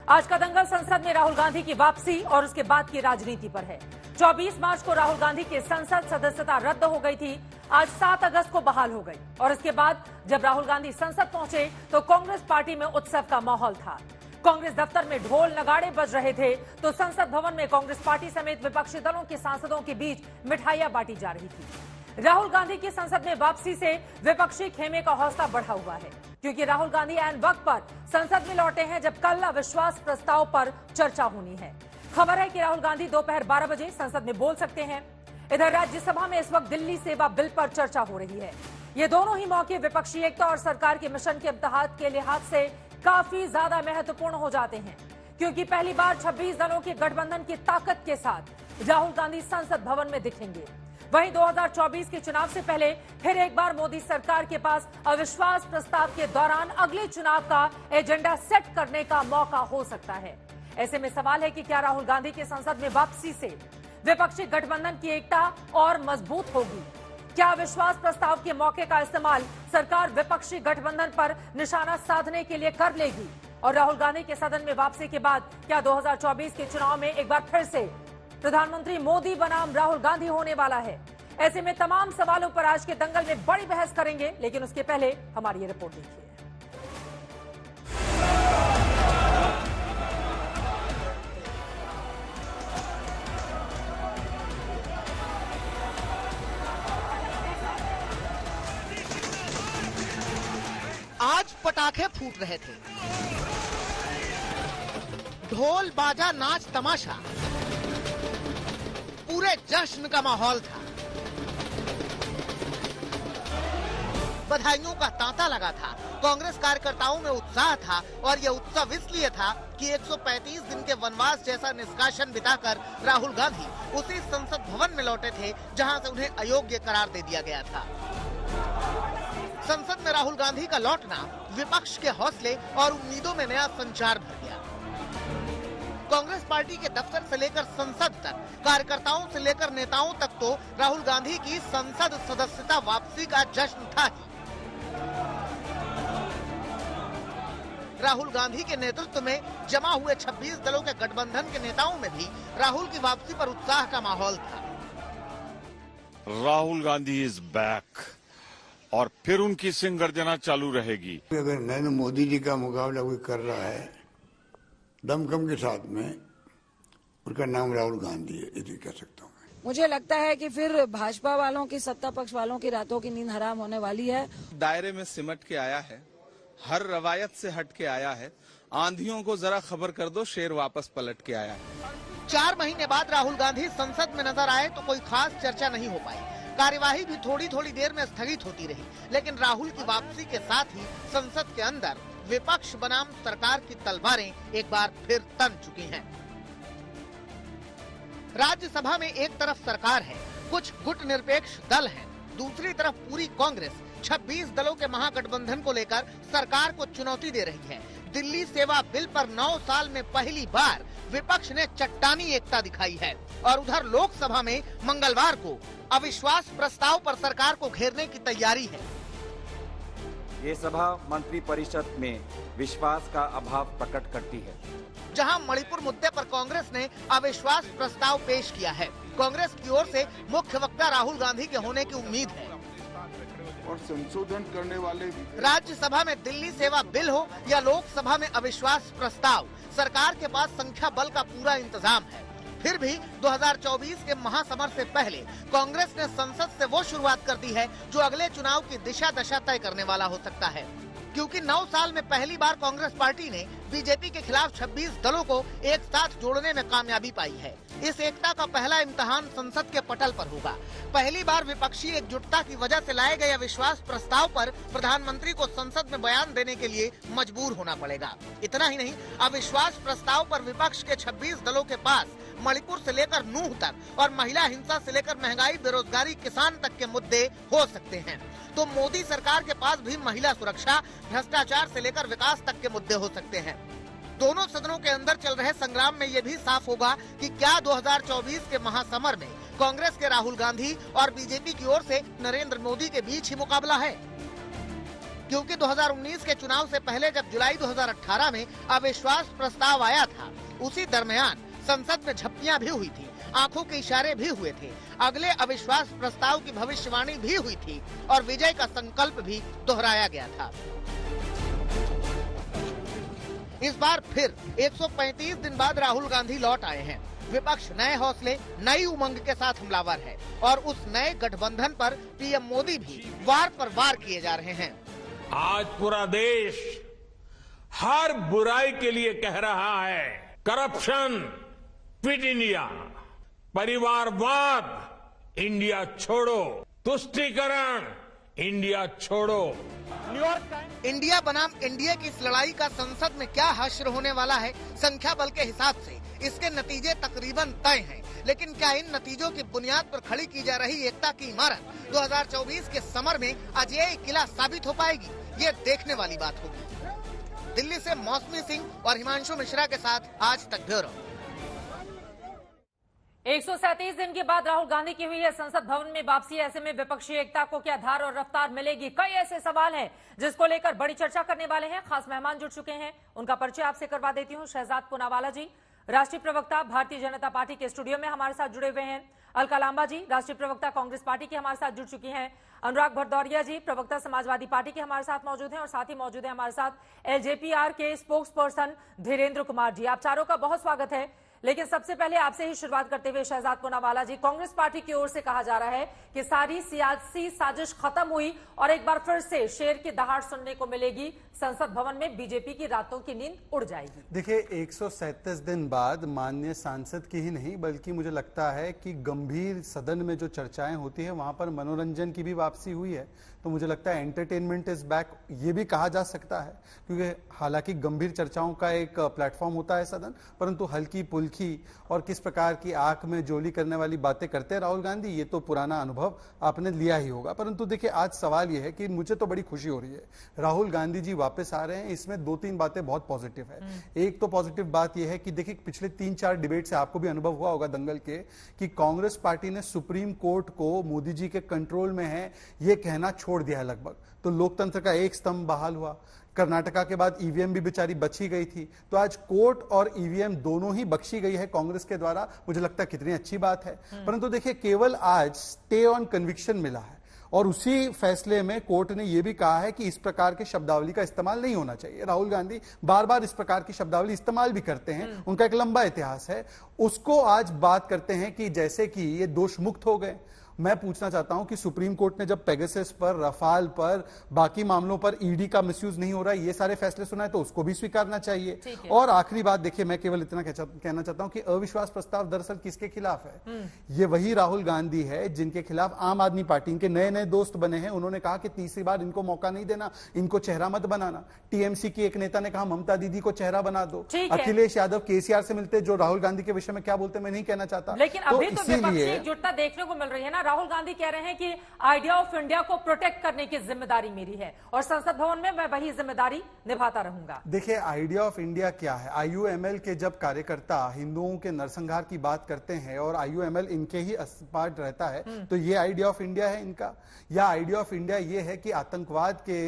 आज का दंगल संसद में राहुल गांधी की वापसी और उसके बाद की राजनीति पर है। 24 मार्च को राहुल गांधी की संसद सदस्यता रद्द हो गई थी। आज 7 अगस्त को बहाल हो गई और इसके बाद जब राहुल गांधी संसद पहुंचे तो कांग्रेस पार्टी में उत्सव का माहौल था। कांग्रेस दफ्तर में ढोल नगाड़े बज रहे थे तो संसद भवन में कांग्रेस पार्टी समेत विपक्षी दलों के सांसदों के बीच मिठाइयां बांटी जा रही थी। राहुल गांधी की संसद में वापसी से विपक्षी खेमे का हौसला बढ़ा हुआ है, क्योंकि राहुल गांधी ऐन वक्त पर संसद में लौटे हैं जब कल अविश्वास प्रस्ताव पर चर्चा होनी है। खबर है कि राहुल गांधी दोपहर 12 बजे संसद में बोल सकते हैं। इधर राज्यसभा में इस वक्त दिल्ली सेवा बिल पर चर्चा हो रही है। ये दोनों ही मौके विपक्षी एकता और सरकार के मिशन के इम्तिहान के लिहाज से काफी ज्यादा महत्वपूर्ण हो जाते हैं, क्योंकि पहली बार 26 दलों के गठबंधन की ताकत के साथ राहुल गांधी संसद भवन में दिखेंगे। वहीं 2024 के चुनाव से पहले फिर एक बार मोदी सरकार के पास अविश्वास प्रस्ताव के दौरान अगले चुनाव का एजेंडा सेट करने का मौका हो सकता है। ऐसे में सवाल है कि क्या राहुल गांधी के संसद में वापसी से विपक्षी गठबंधन की एकता और मजबूत होगी? क्या अविश्वास प्रस्ताव के मौके का इस्तेमाल सरकार विपक्षी गठबंधन पर निशाना साधने के लिए कर लेगी? और राहुल गांधी के सदन में वापसी के बाद क्या 2024 के चुनाव में एक बार फिर से प्रधानमंत्री मोदी बनाम राहुल गांधी होने वाला है? ऐसे में तमाम सवालों पर आज के दंगल में बड़ी बहस करेंगे, लेकिन उसके पहले हमारी ये रिपोर्ट देखिए। आज पटाखे फूट रहे थे, ढोल बाजा नाच तमाशा, पूरे जश्न का माहौल था। बधाइयों का तांता लगा था। कांग्रेस कार्यकर्ताओं में उत्साह था और यह उत्सव इसलिए था कि 135 दिन के वनवास जैसा निष्कासन बिताकर राहुल गांधी उसी संसद भवन में लौटे थे जहां से उन्हें अयोग्य करार दे दिया गया था। संसद में राहुल गांधी का लौटना विपक्ष के हौसले और उम्मीदों में नया संचार भर गया। कांग्रेस पार्टी के दफ्तर से लेकर संसद तक, कार्यकर्ताओं से लेकर नेताओं तक तो राहुल गांधी की संसद सदस्यता वापसी का जश्न था ही। राहुल गांधी के नेतृत्व में जमा हुए 26 दलों के गठबंधन के नेताओं में भी राहुल की वापसी पर उत्साह का माहौल था। राहुल गांधी इज बैक और फिर उनकी सिंह गर्जना चालू रहेगी। अगर नरेंद्र मोदी जी का मुकाबला कोई कर रहा है दमखम के साथ में, उनका नाम राहुल गांधी है, ये कह सकता हूँ। मुझे लगता है कि फिर भाजपा वालों की, सत्ता पक्ष वालों की रातों की नींद हराम होने वाली है। दायरे में सिमट के आया है, हर रवायत से हट के आया है। आंधियों को जरा खबर कर दो, शेर वापस पलट के आया है। 4 महीने बाद राहुल गांधी संसद में नजर आए तो कोई खास चर्चा नहीं हो पाई। कार्यवाही भी थोड़ी थोड़ी देर में स्थगित होती रही, लेकिन राहुल की वापसी के साथ ही संसद के अंदर विपक्ष बनाम सरकार की तलवारें एक बार फिर तन चुकी हैं। राज्यसभा में एक तरफ सरकार है, कुछ गुट निरपेक्ष दल हैं, दूसरी तरफ पूरी कांग्रेस 26 दलों के महागठबंधन को लेकर सरकार को चुनौती दे रही है। दिल्ली सेवा बिल पर 9 साल में पहली बार विपक्ष ने चट्टानी एकता दिखाई है और उधर लोकसभा में मंगलवार को अविश्वास प्रस्ताव पर सरकार को घेरने की तैयारी है। ये सभा मंत्री परिषद में विश्वास का अभाव प्रकट करती है। जहां मणिपुर मुद्दे पर कांग्रेस ने अविश्वास प्रस्ताव पेश किया है, कांग्रेस की ओर से मुख्य वक्ता राहुल गांधी के होने की उम्मीद है। और संशोधन करने वाले राज्यसभा में दिल्ली सेवा बिल हो या लोकसभा में अविश्वास प्रस्ताव, सरकार के पास संख्या बल का पूरा इंतजाम है। फिर भी 2024 के महासमर से पहले कांग्रेस ने संसद से वो शुरुआत कर दी है जो अगले चुनाव की दिशा दशा तय करने वाला हो सकता है, क्योंकि 9 साल में पहली बार कांग्रेस पार्टी ने बीजेपी के खिलाफ 26 दलों को एक साथ जोड़ने में कामयाबी पाई है। इस एकता का पहला इम्तिहान संसद के पटल पर होगा। पहली बार विपक्षी एकजुटता की वजह से लाए गए अविश्वास प्रस्ताव पर प्रधानमंत्री को संसद में बयान देने के लिए मजबूर होना पड़ेगा। इतना ही नहीं, अविश्वास प्रस्ताव पर विपक्ष के 26 दलों के पास मणिपुर से लेकर नूह तक और महिला हिंसा से लेकर महंगाई, बेरोजगारी, किसान तक के मुद्दे हो सकते हैं। तो मोदी सरकार के पास भी महिला सुरक्षा, भ्रष्टाचार से लेकर विकास तक के मुद्दे हो सकते हैं। दोनों सदनों के अंदर चल रहे संग्राम में ये भी साफ होगा कि क्या 2024 के महासमर में कांग्रेस के राहुल गांधी और बीजेपी की ओर से नरेंद्र मोदी के बीच ही मुकाबला है। क्योंकि 2019 के चुनाव से पहले जब जुलाई 2018 में अविश्वास प्रस्ताव आया था, उसी दरमियान संसद में झप्पियां भी हुई थी, आंखों के इशारे भी हुए थे, अगले अविश्वास प्रस्ताव की भविष्यवाणी भी हुई थी और विजय का संकल्प भी दोहराया गया था। इस बार फिर 135 दिन बाद राहुल गांधी लौट आए हैं। विपक्ष नए हौसले, नई उमंग के साथ हमलावर है और उस नए गठबंधन पर पीएम मोदी भी वार पर वार किए जा रहे हैं। आज पूरा देश हर बुराई के लिए कह रहा है, करप्शन क्विट इंडिया, परिवारवाद इंडिया छोड़ो, तुष्टीकरण इंडिया छोड़ो। इंडिया बनाम एनडीए की इस लड़ाई का संसद में क्या हश्र होने वाला है, संख्या बल के हिसाब से इसके नतीजे तकरीबन तय हैं। लेकिन क्या इन नतीजों की बुनियाद पर खड़ी की जा रही एकता की इमारत 2024 के समर में अजेय किला साबित हो पाएगी, ये देखने वाली बात होगी। दिल्ली से मौसमी सिंह और हिमांशु मिश्रा के साथ आज तक ब्यूरो। 137 दिन के बाद राहुल गांधी की हुई है संसद भवन में वापसी। ऐसे में विपक्षी एकता को क्या धार और रफ्तार मिलेगी? कई ऐसे सवाल हैं जिसको लेकर बड़ी चर्चा करने वाले हैं। खास मेहमान जुड़ चुके हैं, उनका परिचय आपसे करवा देती हूं। शहजाद पूनावाला जी, राष्ट्रीय प्रवक्ता भारतीय जनता पार्टी के स्टूडियो में हमारे साथ जुड़े हुए हैं। अलका लांबा जी, राष्ट्रीय प्रवक्ता कांग्रेस पार्टी के हमारे साथ जुड़ चुकी हैं। अनुराग भरदौरिया जी, प्रवक्ता समाजवादी पार्टी के हमारे साथ मौजूद हैं और साथ ही मौजूद है हमारे साथ एलजेपीआर के स्पोक्स पर्सन धीरेन्द्र कुमार जी। आप चारों का बहुत स्वागत है। लेकिन सबसे पहले आपसे ही शुरुआत करते हुए शहजाद पूनावाला जी, कांग्रेस पार्टी की ओर से कहा जा रहा है कि सारी सियासी साजिश खत्म हुई और एक बार फिर से शेर की दहाड़ सुनने को मिलेगी। संसद भवन में बीजेपी की रातों की नींद उड़ जाएगी। देखिए, 137 दिन बाद माननीय सांसद की ही नहीं बल्कि मुझे लगता है कि गंभीर सदन में जो चर्चाएं होती है वहां पर मनोरंजन की भी वापसी हुई है। तो मुझे लगता है एंटरटेनमेंट इज बैक, ये भी कहा जा सकता है, क्योंकि हालांकि गंभीर चर्चाओं का एक प्लेटफॉर्म होता है सदन, परंतु हल्की पुल्की और किस प्रकार की आंख में जोली करने वाली बातें करते हैं राहुल गांधी, ये तो पुराना अनुभव आपने लिया ही होगा। परंतु देखिए, आज सवाल यह है कि मुझे तो बड़ी खुशी हो रही है, राहुल गांधी जी वापस आ रहे हैं। इसमें दो तीन बातें बहुत पॉजिटिव है। एक तो पॉजिटिव बात यह है कि देखिए, पिछले 3-4 डिबेट से आपको भी अनुभव हुआ होगा दंगल के, कि कांग्रेस पार्टी ने सुप्रीम कोर्ट को मोदी जी के कंट्रोल में है यह कहना छोड़ दिया है लगभग। तो लोकतंत्र का एक स्तंभ बहाल हुआ। कर्नाटका के बाद ईवीएम भी बेचारी बची गई थी, तो आज कोर्ट और ईवीएम दोनों ही बख्शी गई है कांग्रेस के द्वारा। मुझे लगता है कितनी अच्छी बात है। परंतु देखिए, केवल आज स्टे ऑन कन्विक्शन मिला है और उसी फैसले में कोर्ट ने यह भी कहा है कि इस प्रकार के शब्दावली का इस्तेमाल नहीं होना चाहिए। राहुल गांधी बार बार इस प्रकार की शब्दावली इस्तेमाल भी करते हैं, उनका एक लंबा इतिहास है। उसको आज बात करते हैं कि जैसे कि ये दोष मुक्त हो गए। मैं पूछना चाहता हूं कि सुप्रीम कोर्ट ने जब पेगासस पर, रफाल पर, बाकी मामलों पर ईडी का मिसयूज नहीं हो रहा है, ये सारे फैसले सुनाए, तो उसको भी स्वीकारना चाहिए। और आखिरी बात देखिए, मैं केवल इतना कहना चाहता हूं कि अविश्वास प्रस्ताव दरअसल किसके खिलाफ है? ये वही राहुल गांधी है जिनके खिलाफ आम आदमी पार्टी, इनके नए नए दोस्त बने हैं। उन्होंने कहा कि तीसरी बार इनको मौका नहीं देना, इनको चेहरा मत बनाना। टीएमसी की एक नेता ने कहा ममता दीदी को चेहरा बना दो। अखिलेश यादव केसीआर से मिलते, जो राहुल गांधी के विषय में क्या बोलते मैं नहीं कहना चाहता, लेकिन अभी तो विपक्षी एकजुटता देखने को मिल रही है ना। राहुल गांधी कह रहे हैं कि आइडिया ऑफ इंडिया को प्रोटेक्ट करने की जिम्मेदारी मेरी है और संसद भवन में मैं वही जिम्मेदारी निभाता रहूंगा। देखिए, आइडिया ऑफ इंडिया क्या है? आईयूएमएल के जब कार्यकर्ता हिंदुओं के नरसंहार की बात करते हैं और आईयूएमएल इनके ही पार्ट रहता है, तो ये आइडिया ऑफ इंडिया है इनका? या आइडिया ऑफ इंडिया ये है कि आतंकवाद के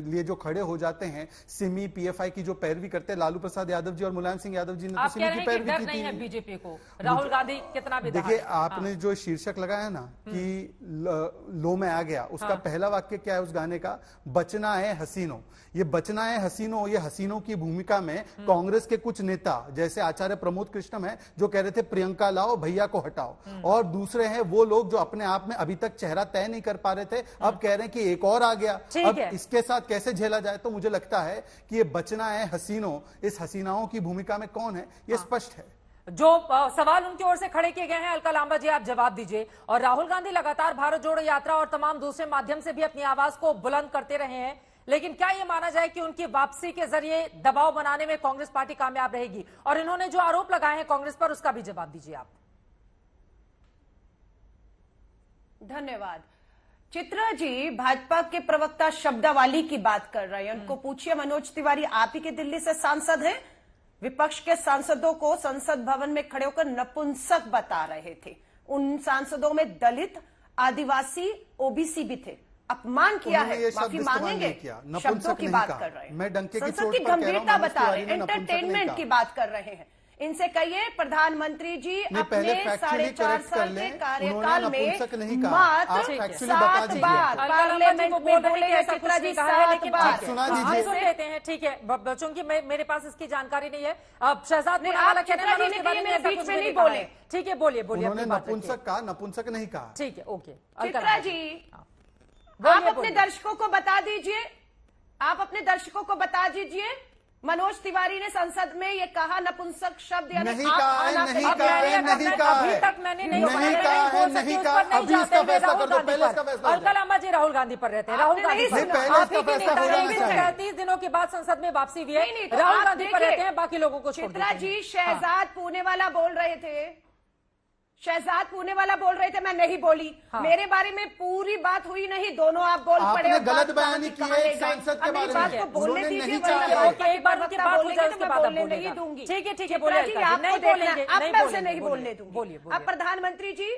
लिए जो खड़े हो जाते हैं, सिमी पीएफआई की जो पैरवी करते हैं, लालू प्रसाद यादव जी और मुलायम सिंह यादव जी ने तो सिमी की पैरवी की थी। बीजेपी को राहुल गांधी कितना भी देखिए, आपने जो शीर्षक लगाया ना कि लो में आ गया, उसका पहला वाक्य क्या है उस गाने का? बचना है हसीनों। ये बचना है हसीनों, ये हसीनों की भूमिका में कांग्रेस के कुछ नेता जैसे आचार्य प्रमोद कृष्णम है, जो कह रहे थे प्रियंका लाओ, भैया को हटाओ, और दूसरे हैं वो लोग जो अपने आप में अभी तक चेहरा तय नहीं कर पा रहे थे, अब कह रहे हैं कि एक और आ गया, अब इसके साथ कैसे झेला जाए। तो मुझे लगता है कि ये बचना है हसीनों, इस हसीनाओं की भूमिका में कौन है, ये स्पष्ट है। जो सवाल उनकी ओर से खड़े किए गए हैं, अलका लांबा जी आप जवाब दीजिए। और राहुल गांधी लगातार भारत जोड़ो यात्रा और तमाम दूसरे माध्यम से भी अपनी आवाज को बुलंद करते रहे हैं, लेकिन क्या यह माना जाए कि उनकी वापसी के जरिए दबाव बनाने में कांग्रेस पार्टी कामयाब रहेगी? और इन्होंने जो आरोप लगाए हैं कांग्रेस पर, उसका भी जवाब दीजिए आप। धन्यवाद। चित्रा जी, भाजपा के प्रवक्ता शब्दावली की बात कर रहे हैं, उनको पूछिए। मनोज तिवारी, आप ही के दिल्ली से सांसद हैं, विपक्ष के सांसदों को संसद भवन में खड़े होकर नपुंसक बता रहे थे। उन सांसदों में दलित, आदिवासी, ओबीसी भी थे। अपमान किया उन्होंने है, ये शब्द माफी इस्तेमाल मांगेंगे। नहीं किया, शब्दों नपुंसक की नहीं बात कहा। कर रहे हैं, मैं डंके की संसद चोट की पर कह रहा हूं, गंभीरता मनोज बता रहे तिवारी हैं, ने नपुंसक नहीं एंटरटेनमेंट कहा। की बात कर रहे हैं। इनसे कहिए प्रधानमंत्री जी नहीं, पहले अपने factually 4.5 correct कर साल के लें, कार्यकाल उन्होंने में नपुंसक नहीं कहा। मात्र आप factually बता 7 दीजिए। बार पार्लियामेंट में बोले हैं चित्रा जी, 7 बार। आप सुना दीजिए। हम सुन लेते हैं, ठीक है, बच्चों की मेरे पास इसकी जानकारी नहीं है। अब शहजाद नहीं, पूनावाला आप कह रहे हैं चित्रा जी मनोज ने तिवारी कही, ने मेरे ऐसा बीच कुछ में भी नहीं कहा बोले। है। ठीक है, बोलिए उन्होंने अपनी बात रखिए। नपुंसक कहा, नपुंसक नहीं कहा। ठीक है, ओके। चित्रा जी, बोलिए, आप अपने बोलिए। दर्शकों को बता दीजिए, आप अपने दर्शकों को बता दीजिए, मनोज तिवारी ने संसद में ये कहा नपुंसक शब्द यानी नहीं आप कहा है, आना पे- नहीं कहा है, नहीं कहा है। अभी तक मैंने नहीं नहीं बताया, कहा है, बोल सकती, नहीं उस कहा। पर नहीं अभी जाते इसका हुए फैसला राहुल कर दो, गांधी पहले पर। इसका फैसला हो और जाए। कल अम्मा जी राहुल गांधी पर रहते हैं, राहुल आपने गांधी नहीं पर। सुना। पहले आप इसका ही की फैसला नेता होना हैं, चाहिए। 33 दिनों के बाद संसद में वापसी हुई नहीं, नहीं, है, तो राहुल आप गांधी पर देखिए, रहते हैं, बाकी लोगों को छोड़ चित्रा देते हैं। जी शहजाद पूनेवाला बोल रहे थे, शहजाद पूनेवाला बोल रहे थे, मैं नहीं बोली। हाँ। मेरे बारे में पूरी बात हुई नहीं, दोनों आप बोल आपने पड़े और गलत बात बयानी कहाँ की है ले एक गए। सांसद के अब मेरी बारे बात में। को बोलने उन्होंने दीजिए, नहीं वरना चाहा। लोग एक बार उनकी प्रवक्ता बात हो बोलेंगे जाए, तो उसके मैं बाद आप बोलने नहीं बोलिएगा। दूंगी। ठीक है, ठीक है, चित्रा बोलिए जी, अलका जी, आपको नहीं देखना बोलेंगे, है, अब नहीं मैं उसे बोलेंगे, नहीं बोलने बोलिए, दूंगी। बोलिए, बोलिए। अब प्रधानमंत्री जी,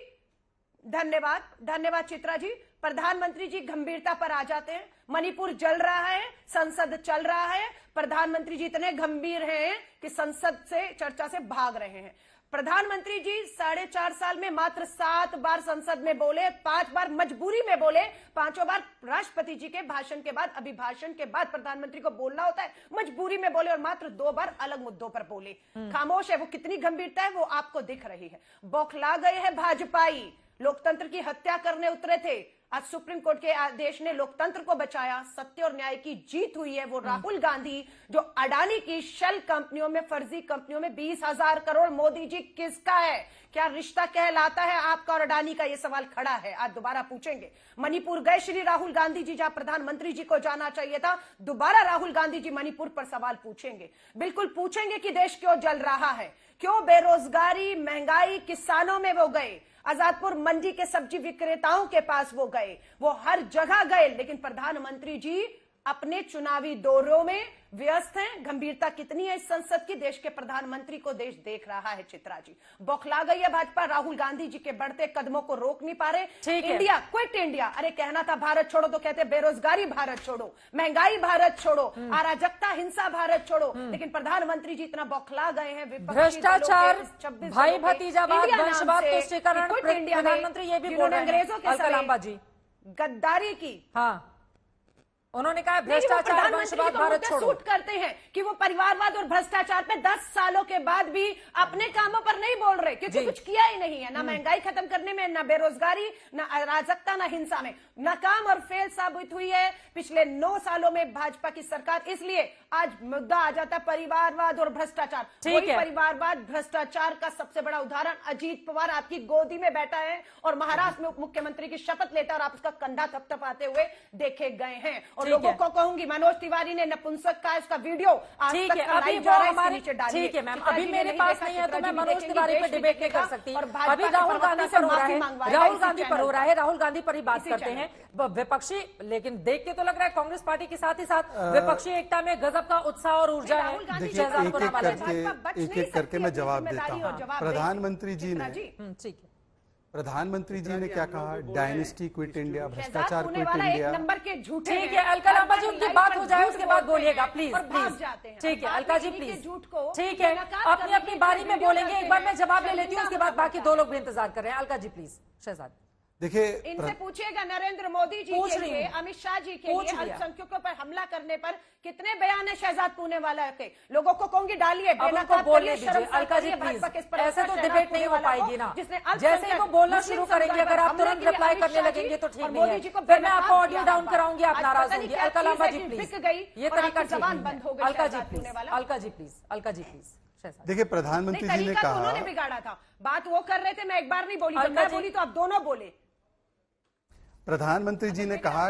धन्यवाद, धन्यवाद चित्रा जी। प्रधानमंत्री जी गंभीरता पर आ जाते हैं। मणिपुर जल रहा है, संसद चल रहा है, प्रधानमंत्री जी इतने गंभीर हैं कि संसद से चर्चा से भाग रहे हैं। प्रधानमंत्री जी 4.5 साल में मात्र 7 बार संसद में बोले, 5 बार मजबूरी में बोले, 5 बार राष्ट्रपति जी के भाषण के बाद, अभिभाषण के बाद प्रधानमंत्री को बोलना होता है, मजबूरी में बोले, और मात्र 2 बार अलग मुद्दों पर बोले। खामोश है, वो कितनी गंभीरता है वो आपको दिख रही है। बौखला गए हैं भाजपाई, लोकतंत्र की हत्या करने उतरे थे। आज सुप्रीम कोर्ट के आदेश ने लोकतंत्र को बचाया, सत्य और न्याय की जीत हुई है। वो राहुल गांधी जो अडानी की शेल कंपनियों में, फर्जी कंपनियों में 20,000 करोड़, मोदी जी किसका है? क्या रिश्ता कहलाता है आपका और अडानी का? ये सवाल खड़ा है, आज दोबारा पूछेंगे। मणिपुर गए श्री राहुल गांधी जी, जहां प्रधानमंत्री जी को जाना चाहिए था, दोबारा राहुल गांधी जी मणिपुर पर सवाल पूछेंगे। बिल्कुल पूछेंगे कि देश क्यों जल रहा है, क्यों बेरोजगारी, महंगाई, किसानों में वो गए, आजादपुर मंडी के सब्जी विक्रेताओं के पास वो गए, वो हर जगह गए, लेकिन प्रधानमंत्री जी अपने चुनावी दौरों में व्यस्त हैं। गंभीरता कितनी है इस संसद की, देश के प्रधानमंत्री को देश देख रहा है। चित्रा जी, बौखला गई है भाजपा, राहुल गांधी जी के बढ़ते कदमों को रोक नहीं पा रहे। इंडिया क्विट इंडिया, अरे कहना था भारत छोड़ो तो कहते बेरोजगारी भारत छोड़ो, महंगाई भारत छोड़ो, अराजकता हिंसा भारत छोड़ो, लेकिन प्रधानमंत्री जी इतना बौखला गए हैं। भ्रष्टाचार, भाई भतीजावाद, वंशवाद, तुष्टीकरण, प्रधानमंत्री ये भी बोल रहे हैं अंग्रेजों के अलका जी, गद्दारी की। हाँ, उन्होंने कहा भ्रष्टाचार, वंशवाद भारत छोड़ो। सूट करते हैं कि वो परिवारवाद और भ्रष्टाचार पे 10 सालों के बाद भी अपने कामों पर नहीं बोल रहे, क्योंकि कुछ किया ही नहीं है, ना महंगाई खत्म करने में, ना बेरोजगारी, ना अराजकता, ना हिंसा में। नाकाम और फेल साबित हुई है पिछले 9 सालों में भाजपा की सरकार। इसलिए आज मुद्दा आ जाता है परिवारवाद और भ्रष्टाचार। वही परिवारवाद भ्रष्टाचार का सबसे बड़ा उदाहरण अजीत पवार आपकी गोदी में बैठा है और महाराष्ट्र में उप मुख्यमंत्री की शपथ लेता है और आप उसका कंधा थपथपाते हुए देखे गए हैं। और लोगों को कहूंगी, मनोज तिवारी ने नपुंसक का इसका वीडियो आज तक का लाइव जा रहा है, इसके नीचे डालिए। ठीक है मैम, अभी मेरे पास नहीं है तो मैं मनोज तिवारी पर डिबेट नहीं कर सकती। अभी राहुल गांधी पर हो रहा है, राहुल गांधी पर हो रहा है, राहुल गांधी पर ही बात करते हैं। विपक्षी, लेकिन देख के तो लग रहा है कांग्रेस पार्टी के साथ ही साथ विपक्षी एकता में गजब का उत्साह और ऊर्जा है। देखिए, एक एक करके मैं जवाब देता हूँ। प्रधानमंत्री जी ने, ठीक है, प्रधानमंत्री जी ने क्या कहा? डायनेस्टी क्विट इंडिया, भ्रष्टाचार क्विट इंडिया। नंबर के झूठे। ठीक है अलका लांबा जी, उनकी बात हो जाए उसके बाद बोलिएगा प्लीज, प्लीज। ठीक है अलका जी प्लीज, ठीक है, अपनी अपनी बारी में बोलेंगे। एक बार मैं जवाब ले लेती हूँ, उसके बाद बाकी 2 लोग भी इंतजार कर रहे हैं। अलका जी प्लीज। शहजाद देखिए, इनसे पूछिएगा नरेंद्र मोदी जी के लिए, अमित शाह जी के लिए अल्पसंख्यकों पर हमला करने पर कितने बयान है शहजाद पूनेवाला के? लोगों को कहूंगी डालिए, बोलने दीजिए अलका जी प्लीज। ऐसे तो डिबेट नहीं हो पाएगी ना, जैसे ही वो बोलना शुरू करेंगे अगर आप तुरंत रिप्लाई करने लगेंगे तो ठीक नहीं है, फिर मैं आपको ऑडियो डाउन कराऊंगी, आप नाराज होंगे। अलका लांबा जी प्लीज, ये तरीका जबान बंद हो गई। Alka ji please, Alka ji please, Alka ji please. देखिए, प्रधानमंत्री जी ने कहा, उन्होंने बिगाड़ा था, बात वो कर रहे थे, मैं एक बार नहीं बोली, मैं बोली तो आप दोनों बोले। प्रधानमंत्री जी ने कहा,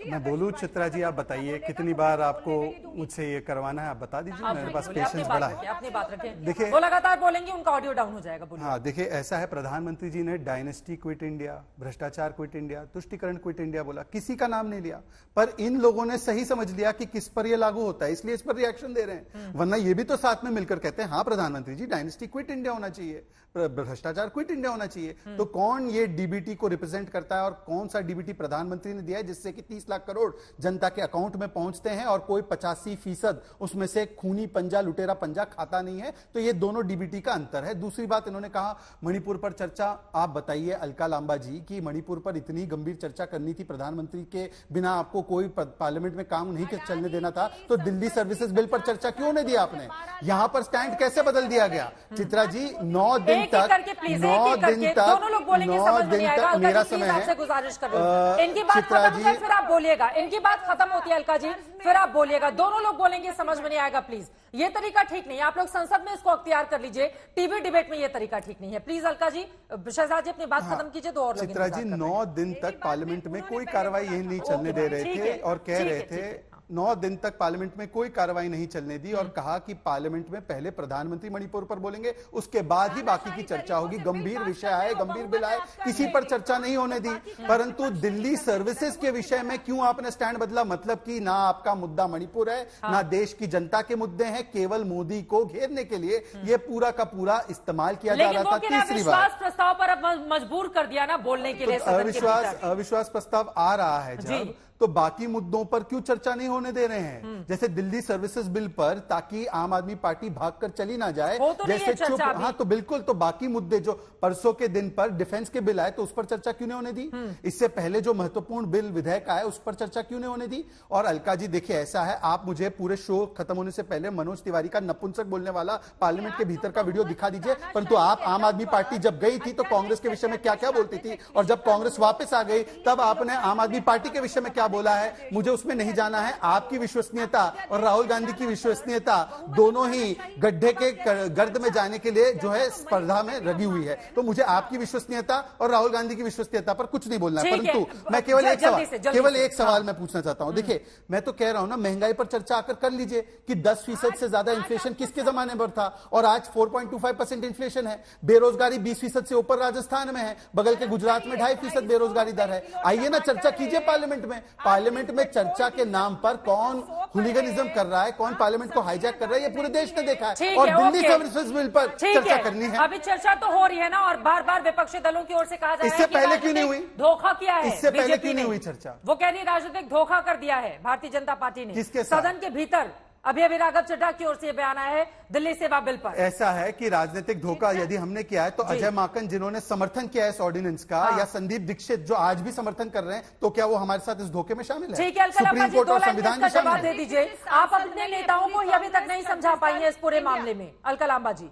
मैं बोलूं चित्रा जी, आप बताइए कितनी बार आपको मुझसे ये करवाना है, आप बता दीजिए, मेरे पास पेशेंस बड़ा है। अपनी बात रखें, देखिए वो लगातार बोलेंगे, उनका ऑडियो डाउन हो जाएगा। हाँ, देखिए ऐसा है, प्रधानमंत्री जी ने डायनेस्टी क्विट इंडिया, भ्रष्टाचार क्विट इंडिया, तुष्टीकरण क्विट इंडिया बोला, किसी का नाम नहीं लिया, पर इन लोगों ने सही समझ लिया कि किस पर ये लागू होता है, इसलिए इस पर रिएक्शन दे रहे हैं। वरना ये भी तो साथ में मिलकर कहते हैं, हाँ प्रधानमंत्री जी डायनेस्टी क्विट इंडिया होना चाहिए, भ्रष्टाचार क्विट इंडिया होना चाहिए। तो कौन ये डीबीटी को रिप्रेजेंट करता है और कौन सा डीबीटी प्रधानमंत्री ने दिया है जिससे कि 30 लाख करोड़ जनता के अकाउंट में पहुंचते हैं और कोई 85% उसमें से खूनी पंजा, लुटेरा पंजा खाता नहीं है। तो ये दोनों डीबीटी का अंतर है। दूसरी बात इन्होंने कहा मणिपुर पर चर्चा। आप बताइए अलका लांबा जी कि मणिपुर पर इतनी गंभीर चर्चा करनी थी, प्रधानमंत्री के बिना आपको कोई पार्लियामेंट में काम नहीं चलने देना था, तो दिल्ली सर्विसेज बिल पर चर्चा क्यों नहीं दिया आपने? यहां पर स्टैंड कैसे बदल दिया गया? चित्रा जी 9 दिन तक दोनों लोग बोलेंगे, समझ में नहीं आएगा। मेरा समय है, गुजारिश कर रही हूं, इनकी बात खत्म होती है फिर आप बोलिएगा। इनकी बात खत्म होती है अलका जी, फिर आप बोलिएगा। दोनों लोग बोलेंगे, समझ में नहीं आएगा। प्लीज, ये तरीका ठीक नहीं है। आप लोग संसद में इसको अख्तियार कर लीजिए, टीवी डिबेट में ये तरीका ठीक नहीं है। प्लीज अलका जी, शहजाद जी अपनी बात खत्म कीजिए। तो और चित्रा जी 9 दिन तक पार्लियामेंट में कोई कार्रवाई यही नहीं चलने दे रहे थे और कह रहे थे 9 दिन तक पार्लियामेंट में कोई कार्रवाई नहीं चलने दी और कहा कि पार्लियामेंट में पहले प्रधानमंत्री मणिपुर पर बोलेंगे, उसके बाद ही बाकी की चर्चा होगी। गंभीर विषय आए, गंभीर बिल आए, किसी पर चर्चा नहीं होने दी। परंतु दिल्ली सर्विसेज के विषय में क्यों आपने स्टैंड बदला? मतलब कि ना आपका मुद्दा मणिपुर है, ना देश की जनता के मुद्दे हैं, केवल मोदी को घेरने के लिए ये पूरा का पूरा इस्तेमाल किया जा रहा था। तीसरी बात, अविश्वास प्रस्ताव पर अब मजबूर कर दिया ना बोलने के लिए। अविश्वास प्रस्ताव आ रहा है जब, तो बाकी मुद्दों पर क्यों चर्चा नहीं होने दे रहे हैं? जैसे दिल्ली सर्विसेज बिल पर, ताकि आम आदमी पार्टी भागकर चली ना जाए, तो जैसे चुप। हाँ तो बिल्कुल, तो बाकी मुद्दे जो परसों के दिन पर डिफेंस के बिल आए तो उस पर चर्चा क्यों नहीं होने दी? इससे पहले जो महत्वपूर्ण बिल विधेयक आए उस पर चर्चा क्यों नहीं होने दी? और अलका जी देखिए, ऐसा है, आप मुझे पूरे शो खत्म होने से पहले मनोज तिवारी का नपुंसक बोलने वाला पार्लियामेंट के भीतर का वीडियो दिखा दीजिए। परंतु आप आम आदमी पार्टी जब गई थी तो कांग्रेस के विषय में क्या क्या बोलती थी, और जब कांग्रेस वापस आ गई तब आपने आम आदमी पार्टी के विषय में क्या बोला है, मुझे उसमें नहीं जाना है। आपकी विश्वसनीयता और राहुल गांधी की विश्वसनीयता दोनों ही गड्ढे के गर्द में जाने के लिए जो है स्पर्धा में लगी हुई है। तो मुझे आपकी विश्वसनीयता और राहुल गांधी की विश्वसनीयता पर कुछ नहीं बोलना है। परंतु मैं केवल एक सवाल मैं पूछना चाहता हूं। देखिए, मैं तो कह रहा हूं ना, महंगाई पर चर्चा आकर कर लीजिए कि 10% से ज्यादा इन्फ्लेशन किसके जमाने पर था, और आज 4.25% इन्फ्लेशन है। बेरोजगारी 20% से ऊपर राजस्थान में है, बगल के गुजरात में 2.5% बेरोजगारी दर है। आइए ना चर्चा कीजिए पार्लियामेंट में। पार्लियामेंट में चर्चा के नाम पर कौन हुलिगनिज्म कर रहा है, कौन पार्लियामेंट को हाईजैक कर रहा है, ये पूरे देश ने देखा है। और दिल्ली सर्विसेज बिल पर चर्चा करनी है। अभी चर्चा तो हो रही है ना, और बार बार विपक्षी दलों की ओर से कहा जा रहा है इससे पहले क्यों नहीं हुई? धोखा किया है, इससे पहले क्यों नहीं हुई चर्चा? वो कह रही राजनीतिक धोखा कर दिया है भारतीय जनता पार्टी ने किसके साथ? सदन के भीतर। अभी राघव चड्ढा की ओर से बयान आया है दिल्ली सेवा बिल पर। ऐसा है कि राजनीतिक धोखा यदि हमने किया है तो अजय माकन जिन्होंने समर्थन किया है इस ऑर्डिनेंस का, या संदीप दीक्षित जो आज भी समर्थन कर रहे हैं, तो क्या वो हमारे साथ इस धोखे में शामिल है? ठीक है, सुप्रीम कोर्ट और संविधान का जवाब दे दीजिए। आप अपने नेताओं को अभी तक नहीं समझा पाई है इस पूरे मामले में, अलका लांबा जी।